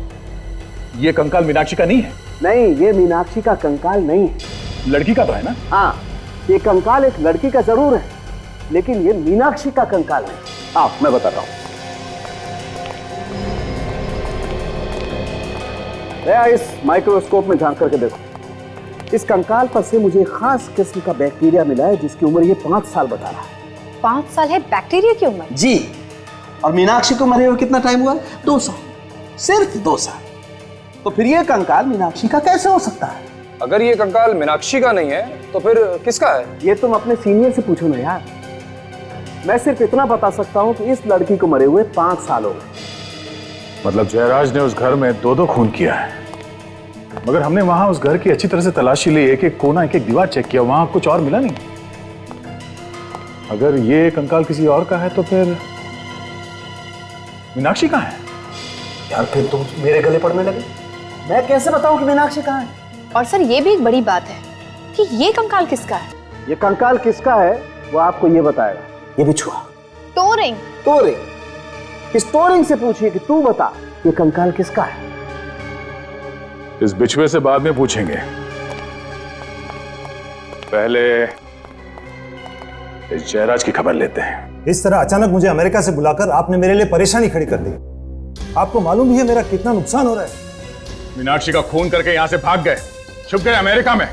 ये कंकाल मीनाक्षी का नहीं है? नहीं, ये मीनाक्षी का कंकाल नहीं है। लड़की का तो है ना? हाँ, ये कंकाल एक लड़की का जरूर है, लेकिन ये मीनाक्षी का कंकाल नहीं। आओ मैं बता रहा हूं। इस माइक्रोस्कोप में झांक करके देखो। इस कंकाल पर से मुझे खास किस्म का बैक्टीरिया मिला है जिसकी उम्र ये 5 साल बता रहा है। 5 साल है बैक्टीरिया की उम्र? जी। और मीनाक्षी को मरे हुए कितना टाइम हुआ? 2 साल, सिर्फ 2 साल। तो फिर ये कंकाल मीनाक्षी का कैसे हो सकता है? अगर ये कंकाल मीनाक्षी का नहीं है तो फिर किसका है? ये तुम अपने सीनियर से पूछो ना यार। मैं सिर्फ इतना बता सकता हूँ कि इस लड़की को मरे हुए 5 साल हो गए। मतलब जयराज ने उस घर में 2-2 खून किया है। मगर हमने वहां उस घर की अच्छी तरह से तलाशी ली, एक-एक कोना, एक-एक दीवार चेक किया, वहां कुछ और मिला नहीं। अगर ये कंकाल किसी और का है तो फिर मीनाक्षी कहाँ है? यार फिर तुम मेरे गले पड़ने लगे। मैं कैसे बताऊं कि मीनाक्षी कहाँ है? और सर ये भी एक बड़ी बात है कि ये कंकाल किसका है? ये कंकाल किसका है वो आपको ये बताएगा ये बिछुआ। टोरिंग। टोरिंग। इस टोरिंग से पूछिए कि तू बता ये कंकाल किसका है। इस बिछुए से बाद में पूछेंगे, पहले इस जयराज की खबर लेते हैं। इस तरह अचानक मुझे अमेरिका से बुलाकर आपने मेरे लिए परेशानी खड़ी कर दी। आपको मालूम ही है मेरा कितना नुकसान हो रहा है। मीनाक्षी का खून करके यहां से भाग गए, छुप गए अमेरिका में,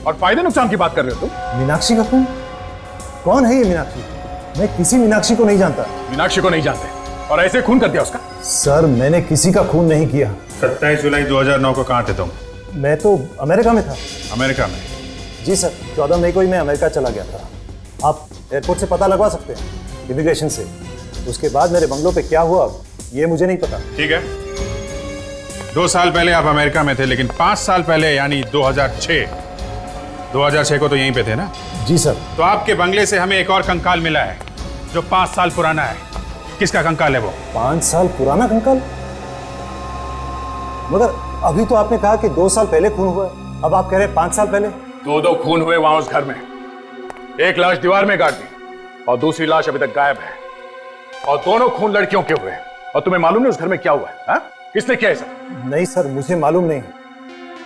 और फायदे नुकसान की बात कर रहे हो तुम? मीनाक्षी का खून? कौन है ये मीनाक्षी? मैं किसी मीनाक्षी को नहीं जानता। मीनाक्षी को नहीं जानते और ऐसे खून कर दिया उसका? सर मैंने किसी का खून नहीं किया। 27 जुलाई 2009 को कहाँ थे तुम? मैं तो अमेरिका में था। अमेरिका में? जी सर, 14 मई को ही मैं अमेरिका चला गया था। आप एयरपोर्ट से पता लगवा सकते हैं, इमिग्रेशन से। उसके बाद मेरे बंगलों पे क्या हुआ ये मुझे नहीं पता। ठीक है, 2 साल पहले आप अमेरिका में थे, लेकिन 5 साल पहले यानी 2006 को तो यहीं पे थे ना? जी सर। तो आपके बंगले से हमें एक और कंकाल मिला है जो 5 साल पुराना है। किसका कंकाल है वो? 5 साल पुराना कंकाल? मगर अभी तो आपने कहा कि 2 साल पहले खून हुआ है। अब आप कह रहे हैं 5 साल पहले? 2 खून हुए वहां उस घर में। एक लाश दीवार में गाड़ दी और दूसरी लाश अभी तक गायब है, और दोनों खून लड़कियों के हुए। और तुम्हें मालूम नहीं उस घर में क्या हुआ है? हा? किसने किया ऐसा? नहीं सर, मुझे मालूम नहीं।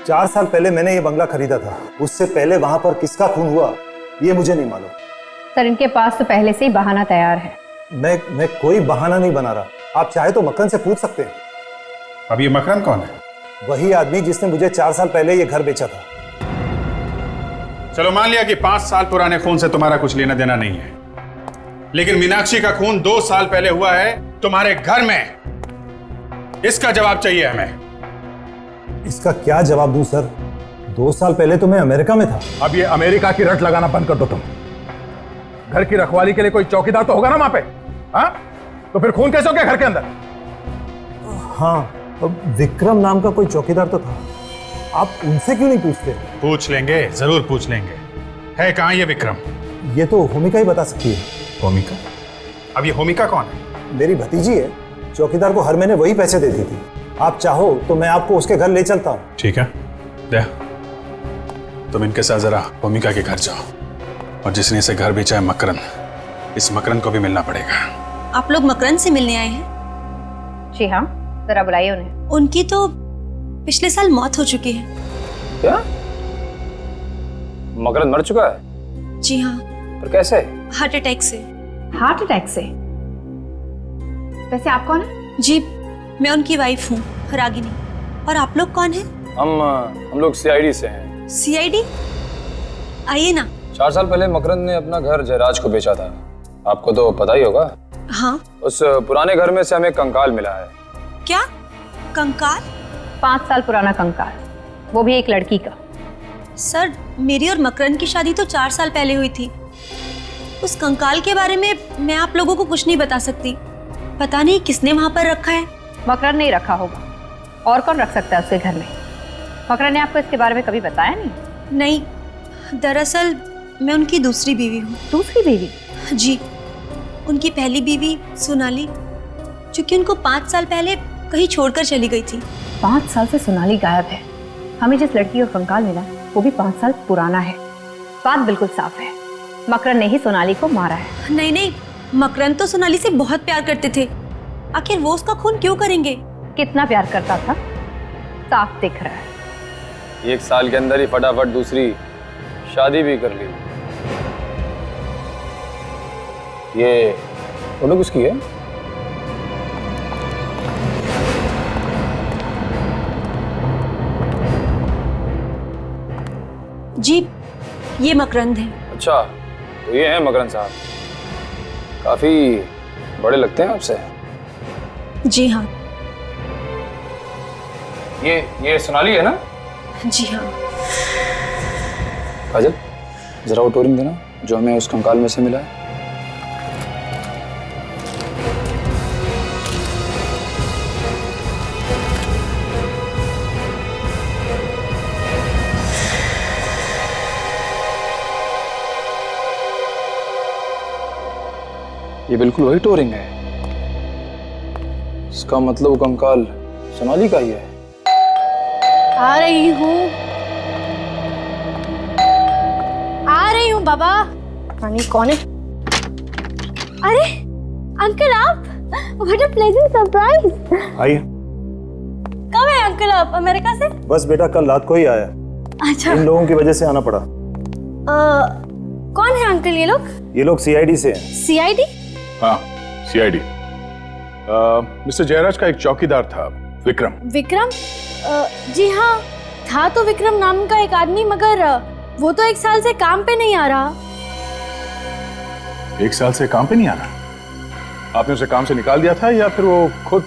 4 साल पहले मैंने ये बंगला खरीदा था, उससे पहले वहां पर किसका खून हुआ ये मुझे नहीं मालूम। सर, इनके पास तो पहले से ही बहाना तैयार है। मैं कोई बहाना नहीं बना रहा, आप चाहे तो मकरन से पूछ सकते हैं। अब ये मकरन कौन है? वही आदमी जिसने मुझे 4 साल पहले ये घर बेचा था। चलो मान लिया कि 5 साल पुराने खून से तुम्हारा कुछ लेना देना नहीं है, लेकिन मीनाक्षी का खून 2 साल पहले हुआ है तुम्हारे घर में। इसका जवाब चाहिए हमें। इसका क्या जवाब दूं सर? 2 साल पहले तो मैं अमेरिका में था। अब ये अमेरिका की रट लगाना बंद कर दो तुम। घर की रखवाली के लिए कोई चौकीदार तो होगा ना वहां पे? हाँ? तो फिर खून कैसे हो गया घर के अंदर? हाँ, विक्रम नाम का कोई चौकीदार तो था। आप उनसे क्यों नहीं पूछते? पूछ लेंगे, जरूर पूछ लेंगे। है कहाँ ये विक्रम? ये तो होमिका ही बता सकती है। होमिका? अब ये होमिका कौन है? मेरी भतीजी है, चौकीदार को हर महीने वही पैसे देती थी। आप चाहो तो मैं आपको उसके घर ले चलता हूँ। ठीक है, दे। तुम इनके साथ जरा होमिका के घर जाओ, और जिसने इसे घर बेचा है मकरन, इस मकरन को भी मिलना पड़ेगा। आप लोग मकरन से मिलने आए हैं? जी हाँ, जरा बुलाइए उन्हें। उनकी तो पिछले साल मौत हो चुकी है। क्या? मकरन मर चुका है? जी हाँ। पर कैसे? हार्ट अटैक से। हार्ट अटैक से? वैसे आप कौन है? जी, मैं उनकी वाइफ हूँ, रागिनी। और आप लोग कौन हैं? हम लोग सीआईडी से हैं। सीआईडी? आइए ना। 4 साल पहले मकरन ने अपना घर जयराज को बेचा था, आपको तो पता ही होगा। हाँ। उस पुराने घर में से हमें कंकाल मिला है। क्या कंकाल? 5 साल पुराना कंकाल, वो भी एक लड़की का। सर, मेरी और मकरन की शादी तो 4 साल पहले हुई थी। उस कंकाल के बारे में मैं आप लोगों को कुछ नहीं बता सकती। पता नहीं किसने वहां पर रखा है। मकरन नहीं रखा होगा, और कौन रख सकता है उसके घर में? मकरन ने आपको इसके बारे में कभी बताया नहीं? नहीं, दरअसल मैं उनकी दूसरी बीवी हूँ। दूसरी बीवी? जी, उनकी पहली बीवी सोनाली, जो कि उनको 5 साल पहले कहीं छोड़कर चली गई थी। 5 साल से सोनाली गायब है। हमें जिस लड़की का कंकाल मिला वो भी 5 साल पुराना है। बात बिल्कुल साफ है, मकरन ने ही सोनाली को मारा है। नहीं नहीं, मकरन तो सोनाली से बहुत प्यार करते थे। आखिर वो उसका खून क्यों करेंगे? कितना प्यार करता था साफ दिख रहा है। 1 साल के अंदर ही फटाफट दूसरी शादी भी कर ली। ये फोटो किसकी है? जी, ये मकरंद है। अच्छा, तो ये है मकरन साहब। काफी बड़े लगते हैं आपसे। जी हाँ। ये सोनाली है ना? जी हाँ। काजल, जरा वो टोरिंग देना जो हमें उस कंकाल में से मिला है। ये बिल्कुल वही टोरिंग है। इसका मतलब वो कंकाल सोनाली का ही है। आ रही हूँ बाबा। पानी कौन है? अरे अंकल, आप! What a pleasant surprise. आइए। कब है अंकल आप अमेरिका से? बस बेटा, कल रात को ही आया। अच्छा। इन लोगों की वजह से आना पड़ा। कौन है अंकल ये लोग? ये लोग सीआईडी से हैं। सीआईडी? हाँ, सीआईडी। मिस्टर जयराज का एक चौकीदार था, विक्रम। विक्रम? जी हाँ, था तो विक्रम नाम का एक आदमी, मगर वो तो 1 साल से काम पे नहीं आ रहा। 1 साल से काम पे नहीं आ रहा? आपने उसे काम से निकाल दिया था या फिर वो खुद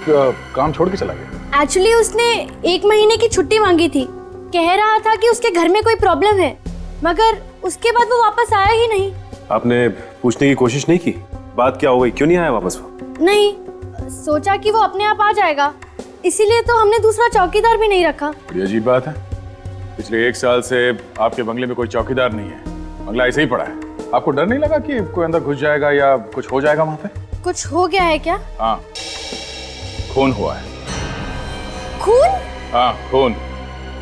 काम छोड़ के चला गया? एक्चुअली उसने 1 महीने की छुट्टी मांगी थी। कह रहा था कि उसके घर में कोई प्रॉब्लम है, मगर उसके बाद वो वापस आया ही नहीं। आपने पूछने की कोशिश नहीं की बात क्या हो गई, क्यों नहीं आया वापस वो? नहीं, सोचा कि वो अपने आप आ जाएगा, इसीलिए तो हमने दूसरा चौकीदार भी नहीं रखा। बड़ी अजीब बात है। पिछले 1 साल से आपके बंगले में कोई चौकीदार नहीं है, बंगला ऐसे ही पड़ा है। आपको डर नहीं लगा कि कोई अंदर घुस जाएगा या कुछ हो जाएगा वहां पे? कुछ हो गया है क्या? हाँ, खून हुआ है। खून? हाँ, खून।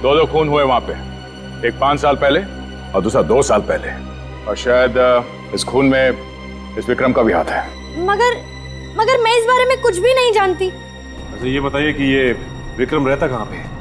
2 खून हुए वहां पे। एक 5 साल पहले और दूसरा 2 साल पहले, और शायद इस खून में इस विक्रम का भी हाथ है। मगर मैं इस बारे में कुछ भी नहीं जानती। अच्छा ये बताइए कि ये विक्रम रहता कहाँ पे है?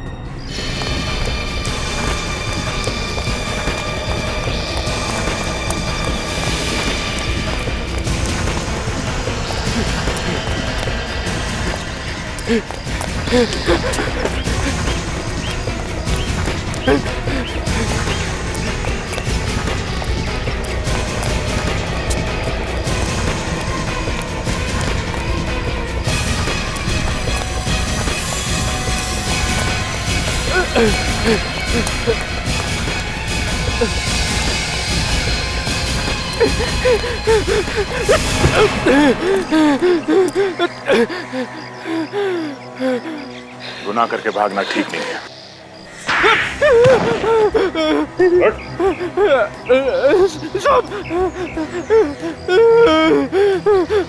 गुनाह करके भागना ठीक नहीं है।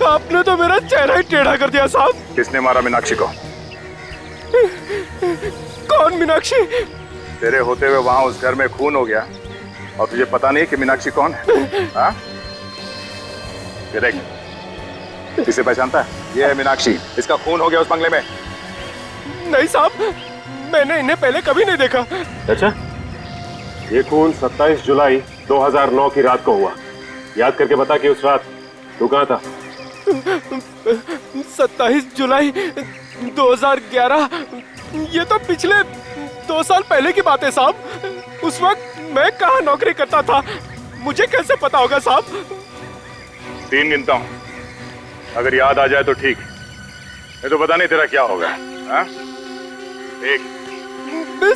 आपने तो मेरा चेहरा ही टेढ़ा कर दिया साहब। किसने मारा मीनाक्षी को? कौन मीनाक्षी? तेरे होते हुए वहां उस घर में खून हो गया और तुझे पता नहीं कि मीनाक्षी कौन है? हाँ? ये देख, किसे पहचानता है? ये है मीनाक्षी, इसका खून हो गया उस बंगले में। नहीं साहब, मैंने इन्हें पहले कभी नहीं देखा। अच्छा, ये खून 27 जुलाई 2009 की रात को हुआ। याद करके बता कि उस रात तू कहाँ था? 27 जुलाई 2011, ये तो पिछले 2 साल पहले की बात है साहब। उस वक्त मैं कहाँ नौकरी करता था, मुझे कैसे पता होगा साहब? 3 गिनता हूँ, अगर याद आ जाए तो ठीक, नहीं तो पता नहीं तेरा क्या होगा। हाँ? 1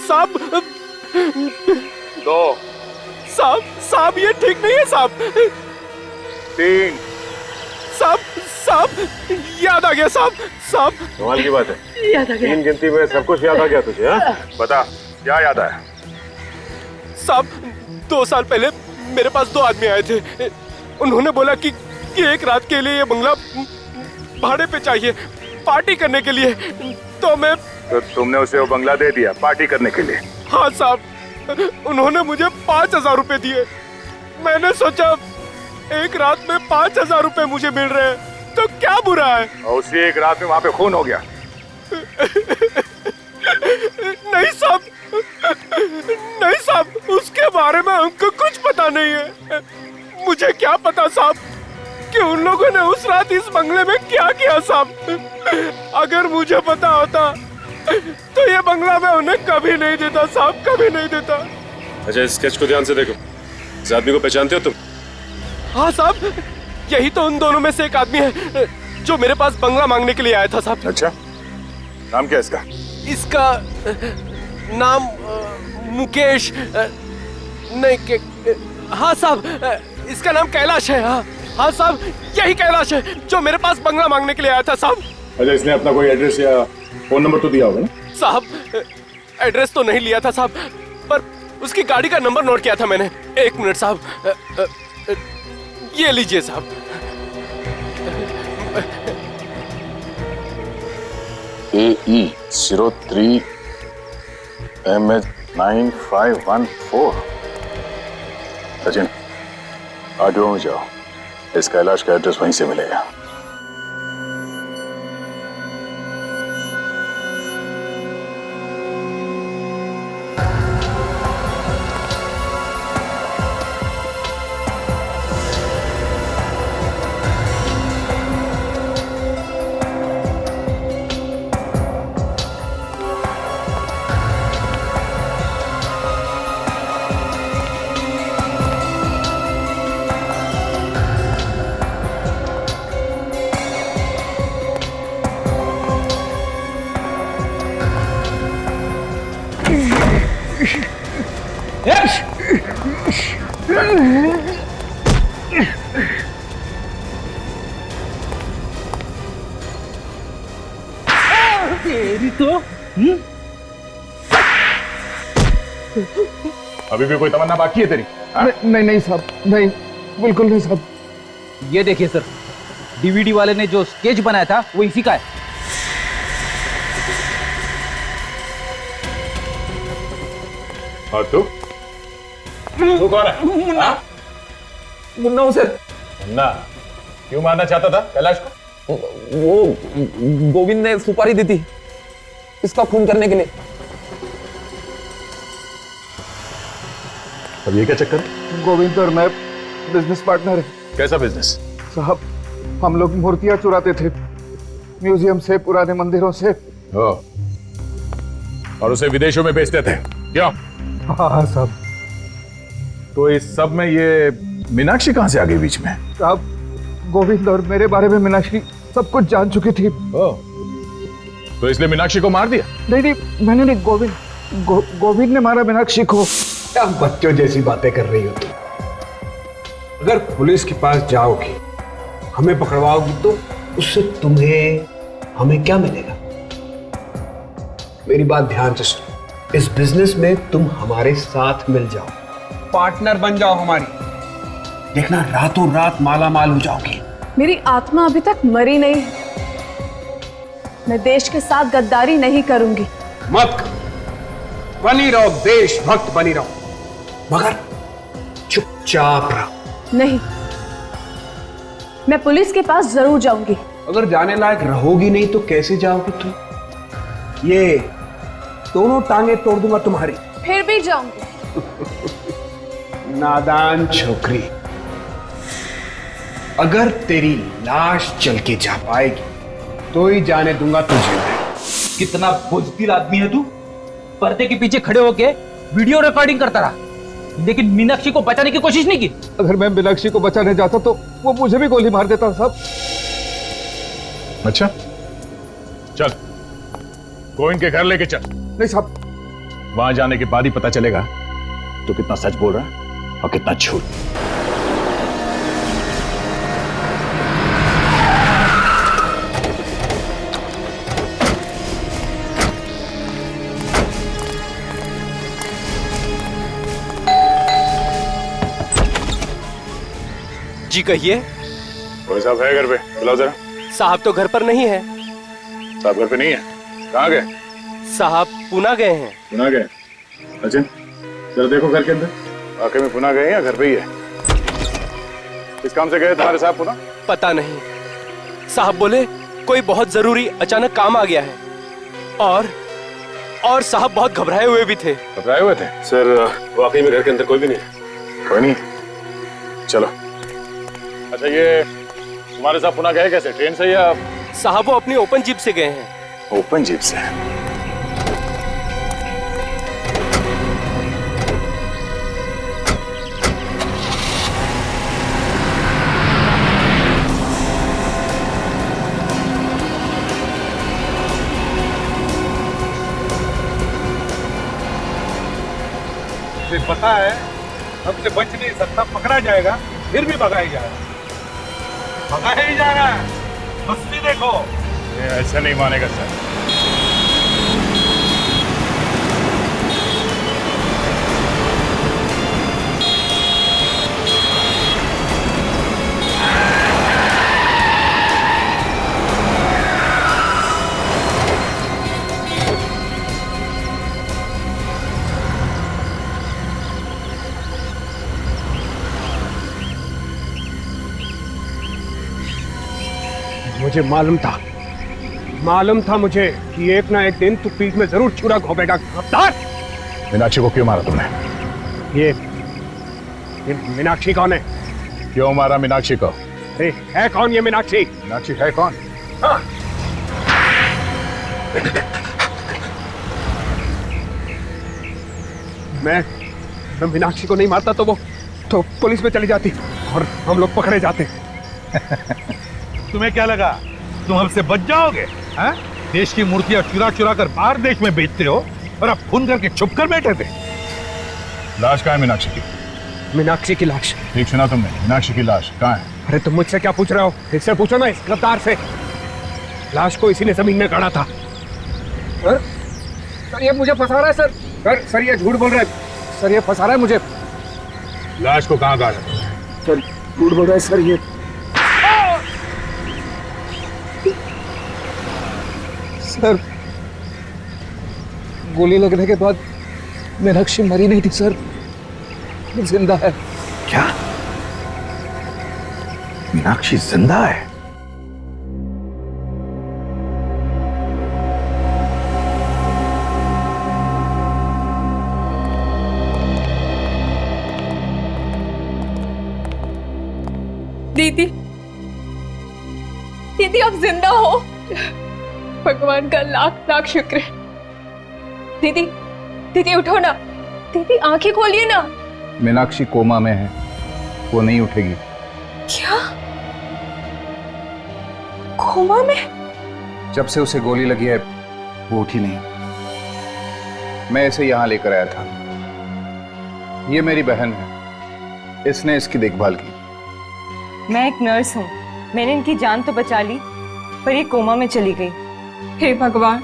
साहब, 2 साहब ये ठीक नहीं है साहब। 3 साहब याद आ गया साहब। कमाल की बात है, याद आ गया। 3 गिनती में सब कुछ याद आ गया तुझे? हाँ? बता क्या याद आया? साहब 2 साल पहले मेरे पास 2 आदमी आए थे। उन्होंने बोला कि एक रात के लिए ये बंगला भाड़े पे चाहिए, पार्टी करने के लिए। तो तुमने उसे वो बंगला दे दिया पार्टी करने के लिए? हाँ साहब, उन्होंने मुझे 5000 रुपए दिए। मैंने सोचा एक रात में 5000 रुपए मुझे मिल रहे हैं तो क्या बुरा है। और उसी एक रात में वहां पे खून हो गया? नहीं साहब, उसके बारे में हमको कुछ पता नहीं है। मुझे क्या पता साहब कि उन लोगों ने उस रात इस बंगले में क्या किया साहब। अगर मुझे पता होता तो ये बंगला मैं उन्हें कभी नहीं देता साहब, कभी नहीं देता। अच्छा, इस स्केच को ध्यान से देखो। इस आदमी को पहचानते हो तुम? हाँ साहब, यही तो उन दोनों में से एक आदमी है जो मेरे पास बंगला मांगने के लिए आया था साहब। अच्छा, नाम क्या है इसका? इसका नाम मुकेश नहीं, हाँ साहब इसका नाम कैलाश है। हाँ साहब, यही कैलाश है जो मेरे पास बंगला मांगने के लिए आया था साहब। अच्छा, इसने अपना कोई एड्रेस या फोन नंबर तो दिया होगा ना? साहब एड्रेस तो नहीं लिया था साहब, पर उसकी गाड़ी का नंबर नोट किया था मैंने। 1 मिनट साहब, ये लीजिए साहब। AE 03 MH 9514। सचिन, आरटीओ में जाओ, इस कैलाश का एड्रेस वहीं से मिलेगा। तेरी तो अभी भी कोई तमन्ना बाकी है तेरी? नहीं साहब, नहीं, बिल्कुल नहीं साहब। ये देखिए सर, डीवीडी वाले ने जो स्केच बनाया था वो इसी का है। हाँ तो तू कौन है? मुन्ना। मुन्ना हूँ सर। मुन्ना क्यों मारना चाहता था कैलाश को? वो गोविंद ने सुपारी दी थी इसका खून करने के लिए। अब ये क्या चक्कर है? गोविंद और मैं बिजनेस पार्टनर है। कैसा बिजनेस? साहब हम लोग मूर्तियां चुराते थे म्यूजियम से, पुराने मंदिरों से। और उसे विदेशों में बेचते थे क्यों? हाँ साहब। तो इस सब में ये मीनाक्षी कहां से आ गई बीच में? साहब गोविंद और मेरे बारे में मीनाक्षी सब कुछ जान चुकी थी। तो इसलिए मीनाक्षी को मार दिया? नहीं मैंने नहीं, गोविंद ने मारा मीनाक्षी को। क्या बच्चों जैसी बातें कर रही हो तुम? अगर पुलिस के पास जाओगी, हमें पकड़वाओगी, तो उससे तुम्हें हमें क्या मिलेगा? मेरी बात ध्यान से सुनो। इस बिजनेस में तुम हमारे साथ मिल जाओ, पार्टनर बन जाओ हमारी, देखना रातों रात माला माल हो जाओगी। मेरी आत्मा अभी तक मरी नहीं। मैं देश के साथ गद्दारी नहीं करूंगी। मत बनी रहो, देशभक्त बनी रहो, मगर चुपचाप रहो। नहीं, मैं पुलिस के पास जरूर जाऊंगी। अगर जाने लायक रहोगी नहीं तो कैसे जाओगी तुम? ये दोनों टांगे तोड़ दूंगा तुम्हारी। फिर भी जाऊंगी। नादान छोकरी, अगर तेरी लाश चल के जा पाएगी तो ही जाने दूंगा तुझे। कितना बुज़दिल आदमी है तू। पर्दे के पीछे खड़े होके वीडियो रिकॉर्डिंग करता रहा, लेकिन मीनाक्षी को बचाने की कोशिश नहीं की। अगर मैं मीनाक्षी को बचाने जाता तो वो मुझे भी गोली मार देता साहब। अच्छा चल, गोविंद के घर लेके चल। नहीं साहब। वहां जाने के बाद ही पता चलेगा तो कितना सच बोल रहा है और कितना झूठ। जी कहिए। कोई साहब है घर पे? बुलाओ जरा। साहब तो घर पर नहीं है। साहब घर पे नहीं है? कहाँ गए? साहब पुणे गए हैं। पुणे गए? अच्छा जरा देखो घर के अंदर, वाकई में पुणे गए या घर पे ही है? किस काम से गए तुम्हारे साहब पुणे? पता नहीं, साहब बोले कोई बहुत जरूरी अचानक काम आ गया है, और साहब बहुत घबराए हुए भी थे। घबराए हुए थे? सर वाकई में घर के अंदर कोई भी नहीं है। कोई नहीं? चलो। अच्छा ये तुम्हारे साथ पुणे गए कैसे, ट्रेन से या? साहब वो अपनी ओपन जीप से गए हैं। ओपन जीप से? मुझे पता है हमसे बच नहीं सकता, पकड़ा जाएगा, फिर भी भगाया जाएगा, भगाया ही जा रहा है। मस्ती देखो। ये ऐसा नहीं मानेगा सर। मुझे मालूम था मुझे कि एक ना एक दिन तू पीठ में जरूर छुरा घोंपेगा। गद्दार! मीनाक्षी को क्यों मारा तुमने? ये मीनाक्षी कौन है? क्यों मारा मीनाक्षी को? अरे है कौन ये मीनाक्षी? मीनाक्षी है कौन? हाँ। मैं मीनाक्षी को नहीं मारता तो पुलिस में चली जाती और हम लोग पकड़े जाते। तुम्हें क्या लगा तुम हमसे बच जाओगे? हैं? देश की मूर्तियां चुरा चुरा कर बाहर देश में बेचते हो और अब खून करके छुप कर बैठे थे। लाश कहाँ है मीनाक्षी की? मीनाक्षी की लाश? ठीक सुना तुमने, मीनाक्षी की लाश कहाँ है? अरे तुम मुझसे क्या पूछ रहे हो? इससे पूछो ना, इस गद्दार से। लाश को इसी ने जमीन में गाड़ा था। सर ये मुझे फंसा रहा है सर। सर ये झूठ बोल रहा है। सर ये फंसा रहा है मुझे। लाश को कहाँ गाड़ा? सर झूठ बोल रहा है सर ये। सर गोली लगने के बाद मीनाक्षी मरी नहीं थी सर, वो जिंदा है। क्या? मीनाक्षी जिंदा है? दीदी, दीदी आप जिंदा हो। भगवान का लाख लाख शुक्र है। दीदी, दीदी उठो ना। दीदी आंखें खोलिए ना। मीनाक्षी कोमा में है, वो नहीं उठेगी। क्या? कोमा में? जब से उसे गोली लगी है वो उठी नहीं। मैं इसे यहाँ लेकर आया था। ये मेरी बहन है, इसने इसकी देखभाल की। मैं एक नर्स हूँ, मैंने इनकी जान तो बचा ली, पर ये कोमा में चली गई। हे भगवान,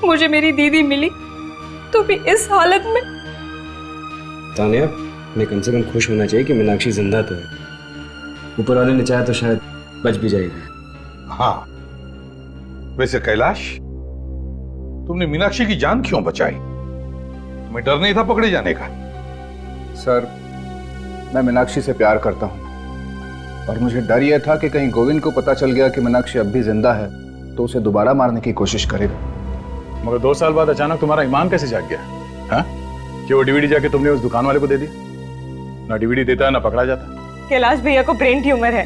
मुझे मेरी दीदी मिली तो भी इस हालत में। तान्या, मैं कम से कम खुश होना चाहिए कि मीनाक्षी जिंदा तो है। ऊपर वाले ने चाहा तो शायद बच भी जाएगी। हाँ, वैसे कैलाश, तुमने मीनाक्षी की जान क्यों बचाई? तुम्हें डर नहीं था पकड़े जाने का? सर, मैं मीनाक्षी से प्यार करता हूँ और मुझे डर यह था कि कहीं गोविंद को पता चल गया कि मीनाक्षी अब भी जिंदा है तो उसे दोबारा मारने की कोशिश करेगा। मगर 2 साल बाद अचानक तुम्हारा ईमान कैसे जाग गया? हाँ? कि वो डीवीडी जाके तुमने उस दुकान वाले को दे दिया? ना डीवीडी देता है ना पकड़ा जाता। कैलाश भैया को ब्रेन ट्यूमर है,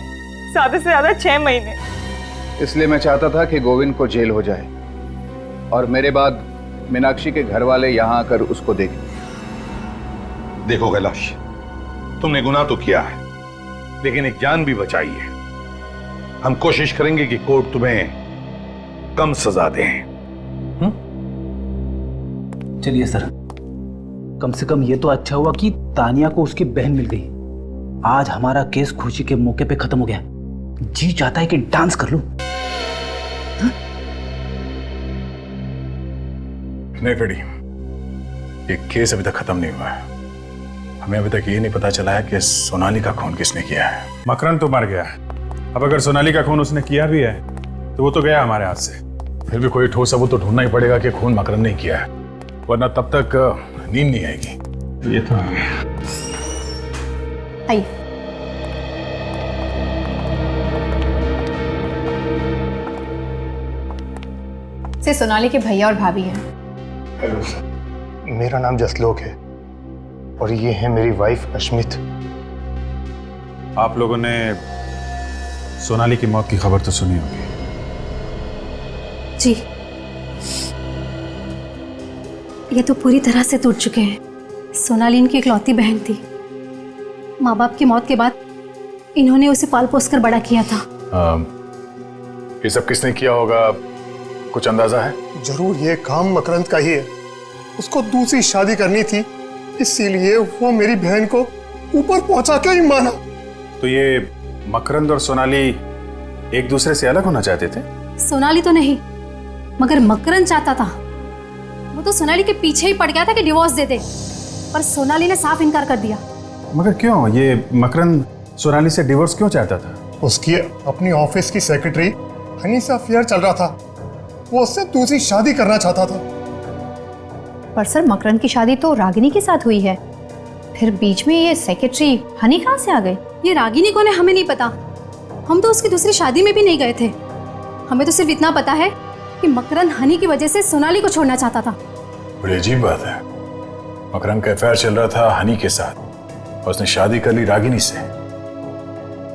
ज्यादा से ज्यादा 6 महीने। इसलिए मैं चाहता था कि गोविंद को जेल हो जाए और मेरे बाद मीनाक्षी के घर वाले यहाँ आकर उसको देखें। देखो कैलाश, तुमने गुनाह तो किया है, लेकिन एक जान भी बचाई है। हम कोशिश करेंगे कि कोर्ट तुम्हें कम सजा दे। चलिए सर, कम से कम ये तो अच्छा हुआ कि तानिया को उसकी बहन मिल गई। आज हमारा केस खुशी के मौके पे खत्म हो गया। जी चाहता है कि डांस कर लूं। नहीं फेडी, ये केस अभी तक खत्म नहीं हुआ है। हमें अभी तक ये नहीं पता चला है कि सोनाली का खून किसने किया है। मकरन तो मर गया, अब अगर सोनाली का खून उसने किया भी है तो वो तो गया हमारे हाथ से। फिर भी कोई ठोस सबूत तो ढूंढना ही पड़ेगा कि खून मकरन ने किया है, वरना तब तक नींद नहीं आएगी। ये तो आइए। से सोनाली के भैया और भाभी हैं। हेलो सर, मेरा नाम जसलोक है और ये है मेरी वाइफ अश्मित। आप लोगों ने सोनाली की मौत की खबर तो सुनी होगी। जी, ये तो पूरी तरह से टूट चुके हैं। सोनाली इनकी इकलौती बहन थी। माँ बाप की मौत के बाद इन्होंने उसे पाल पोस कर बड़ा किया था। ये सब किसने किया होगा, कुछ अंदाजा है? जरूर ये काम मकरंद का ही है। उसको दूसरी शादी करनी थी, इसीलिए वो मेरी बहन को ऊपर पहुंचा के ही माना। तो ये मकरंद और सोनाली एक दूसरे से अलग होना चाहते थे? सोनाली तो नहीं, मगर मकरंद चाहता था। वो तो सोनाली के पीछे ही पड़ गया था कि डिवोर्स दे दे, पर सोनाली ने साफ इनकार कर दिया। मगर क्यों? ये मकरंद सोनाली से डिवोर्स क्यों चाहता था? उसकी अपनी ऑफिस की सेक्रेटरी हनी से अफेयर चल रहा था, वो उससे दूसरी शादी करना चाहता था। पर सर, मकरंद की शादी तो रागिनी के साथ हुई है, फिर बीच में ये सेक्रेटरी हनी कहाँ से आ गई? ये रागिनी कौन है हमें नहीं पता। हम तो उसकी दूसरी शादी में भी नहीं गए थे। हमें तो सिर्फ इतना पता है कि मकरंद हनी की वजह से सोनाली को छोड़ना चाहता था। बड़ी अजीब बात है, मकरंद का अफेयर चल रहा था हनी के साथ और उसने शादी कर ली रागिनी से।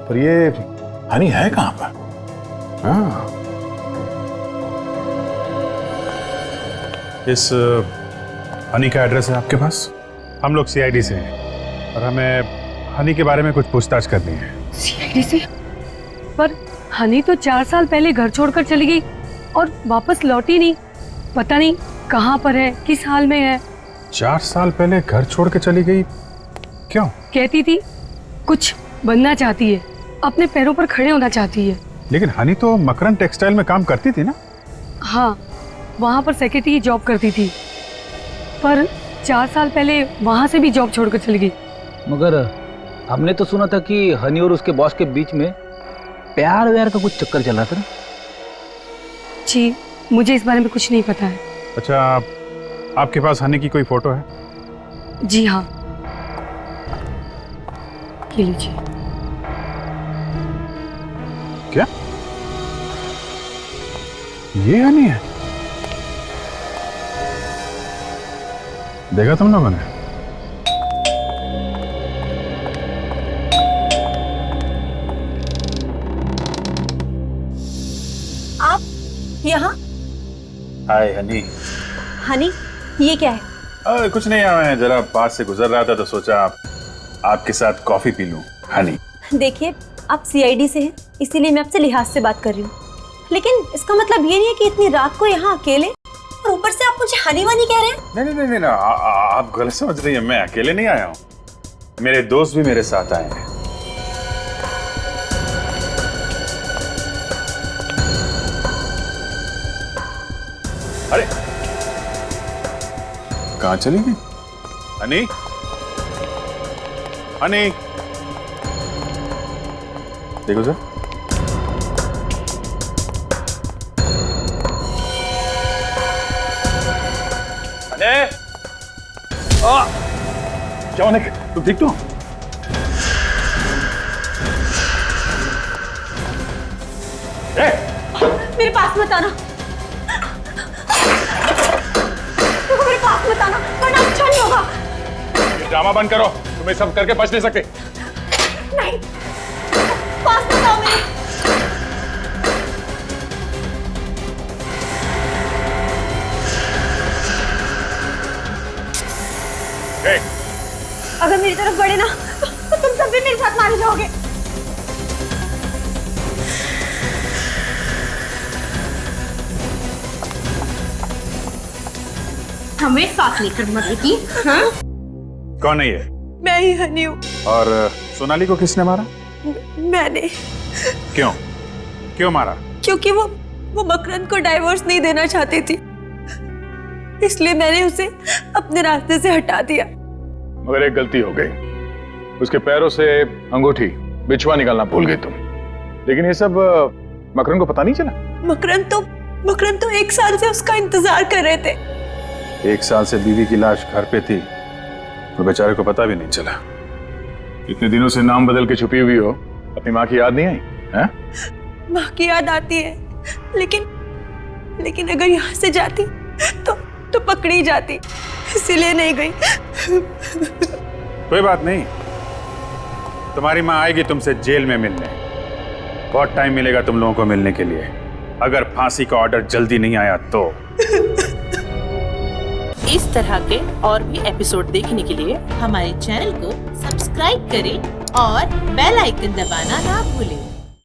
पर ये हनी है कहाँ पर? हाँ, इस हनी का एड्रेस है आपके पास? हम लोग सीआईडी से हैं और हमें हनी के बारे में कुछ पूछताछ करनी है। सीआईडी से? पर हनी तो 4 साल पहले घर छोड़कर चली गई और वापस लौटी नहीं। पता नहीं कहाँ पर है, किस हाल में है। 4 साल पहले घर छोड़ के चली गई? क्यों? कहती थी कुछ बनना चाहती है, अपने पैरों पर खड़े होना चाहती है। लेकिन हनी तो मकरन टेक्सटाइल में काम करती थी ना? हाँ, वहाँ पर सेक्रेटरी की जॉब करती थी, पर 4 साल पहले वहाँ से भी जॉब छोड़कर चली गई। मगर हमने तो सुना था कि हनी और उसके बॉस के बीच में प्यार व्यार का कुछ चक्कर चल रहा था ना? जी, मुझे इस बारे में कुछ नहीं पता है। अच्छा, आपके पास हनी की कोई फोटो है? जी हाँ, ये लीजिए। क्या ये हनी है? देखा तुम लोगों ने? आप यहाँ? हाय हनी। हनी, ये क्या है? कुछ नहीं, मैं जरा पास से गुजर रहा था तो सोचा आपके साथ कॉफी पी लूं। हनी, देखिए, आप सीआईडी से हैं, इसीलिए मैं आपसे लिहाज से बात कर रही हूँ, लेकिन इसका मतलब ये नहीं है कि इतनी रात को यहाँ अकेले, और ऊपर से आप मुझे हनी वनी कह रहे हैं। नहीं, आप गलत समझ रही हैं। मैं अकेले नहीं आया हूँ, मेरे दोस्त भी मेरे साथ आए हैं। अरे कहाँ चली गई? हनी, हनी, देखो सर। अरे क्या होने? तुम ठीक तो? मेरे पास मत आना, मेरे पास मत आना, वरना अच्छा नहीं होगा। ये ड्रामा बंद करो, तुम्हें सब करके बच नहीं सकते। नहीं, पास मत आओ मेरे। अगर मेरी तरफ बढ़े ना तो तुम सब भी मेरे साथ मारे जाओगे। हमें साथ लेकर मरेगी? हाँ? कौन है ये? मैं ही हनी हूँ। और सोनाली को किसने मारा? मैंने। क्यों? क्यों मारा? क्योंकि वो मकरंद को डाइवोर्स नहीं देना चाहती थी, इसलिए मैंने उसे अपने रास्ते से हटा दिया। मगर एक गलती हो गई, उसके पैरों से अंगूठी बिछुआ निकालना भूल गई तुम। लेकिन ये सब मकरंद को पता नहीं चला? मकरंद तो 1 साल से उसका इंतजार कर रहे थे। 1 साल से बीवी की लाश घर पे थी, तो बेचारे को पता भी नहीं चला। इतने दिनों से नाम बदल के छुपी हुई हो, अपनी माँ की याद नहीं आई? हैं? माँ की याद आती है, लेकिन अगर यहाँ से जाती तो पकड़ी जाती, इसीलिए नहीं गई। कोई बात नहीं, तुम्हारी माँ आएगी तुमसे जेल में मिलने। बहुत टाइम मिलेगा तुम लोगों को मिलने के लिए, अगर फांसी का ऑर्डर जल्दी नहीं आया तो। इस तरह के और भी एपिसोड देखने के लिए हमारे चैनल को सब्सक्राइब करें और बेल आइकन दबाना ना भूलें।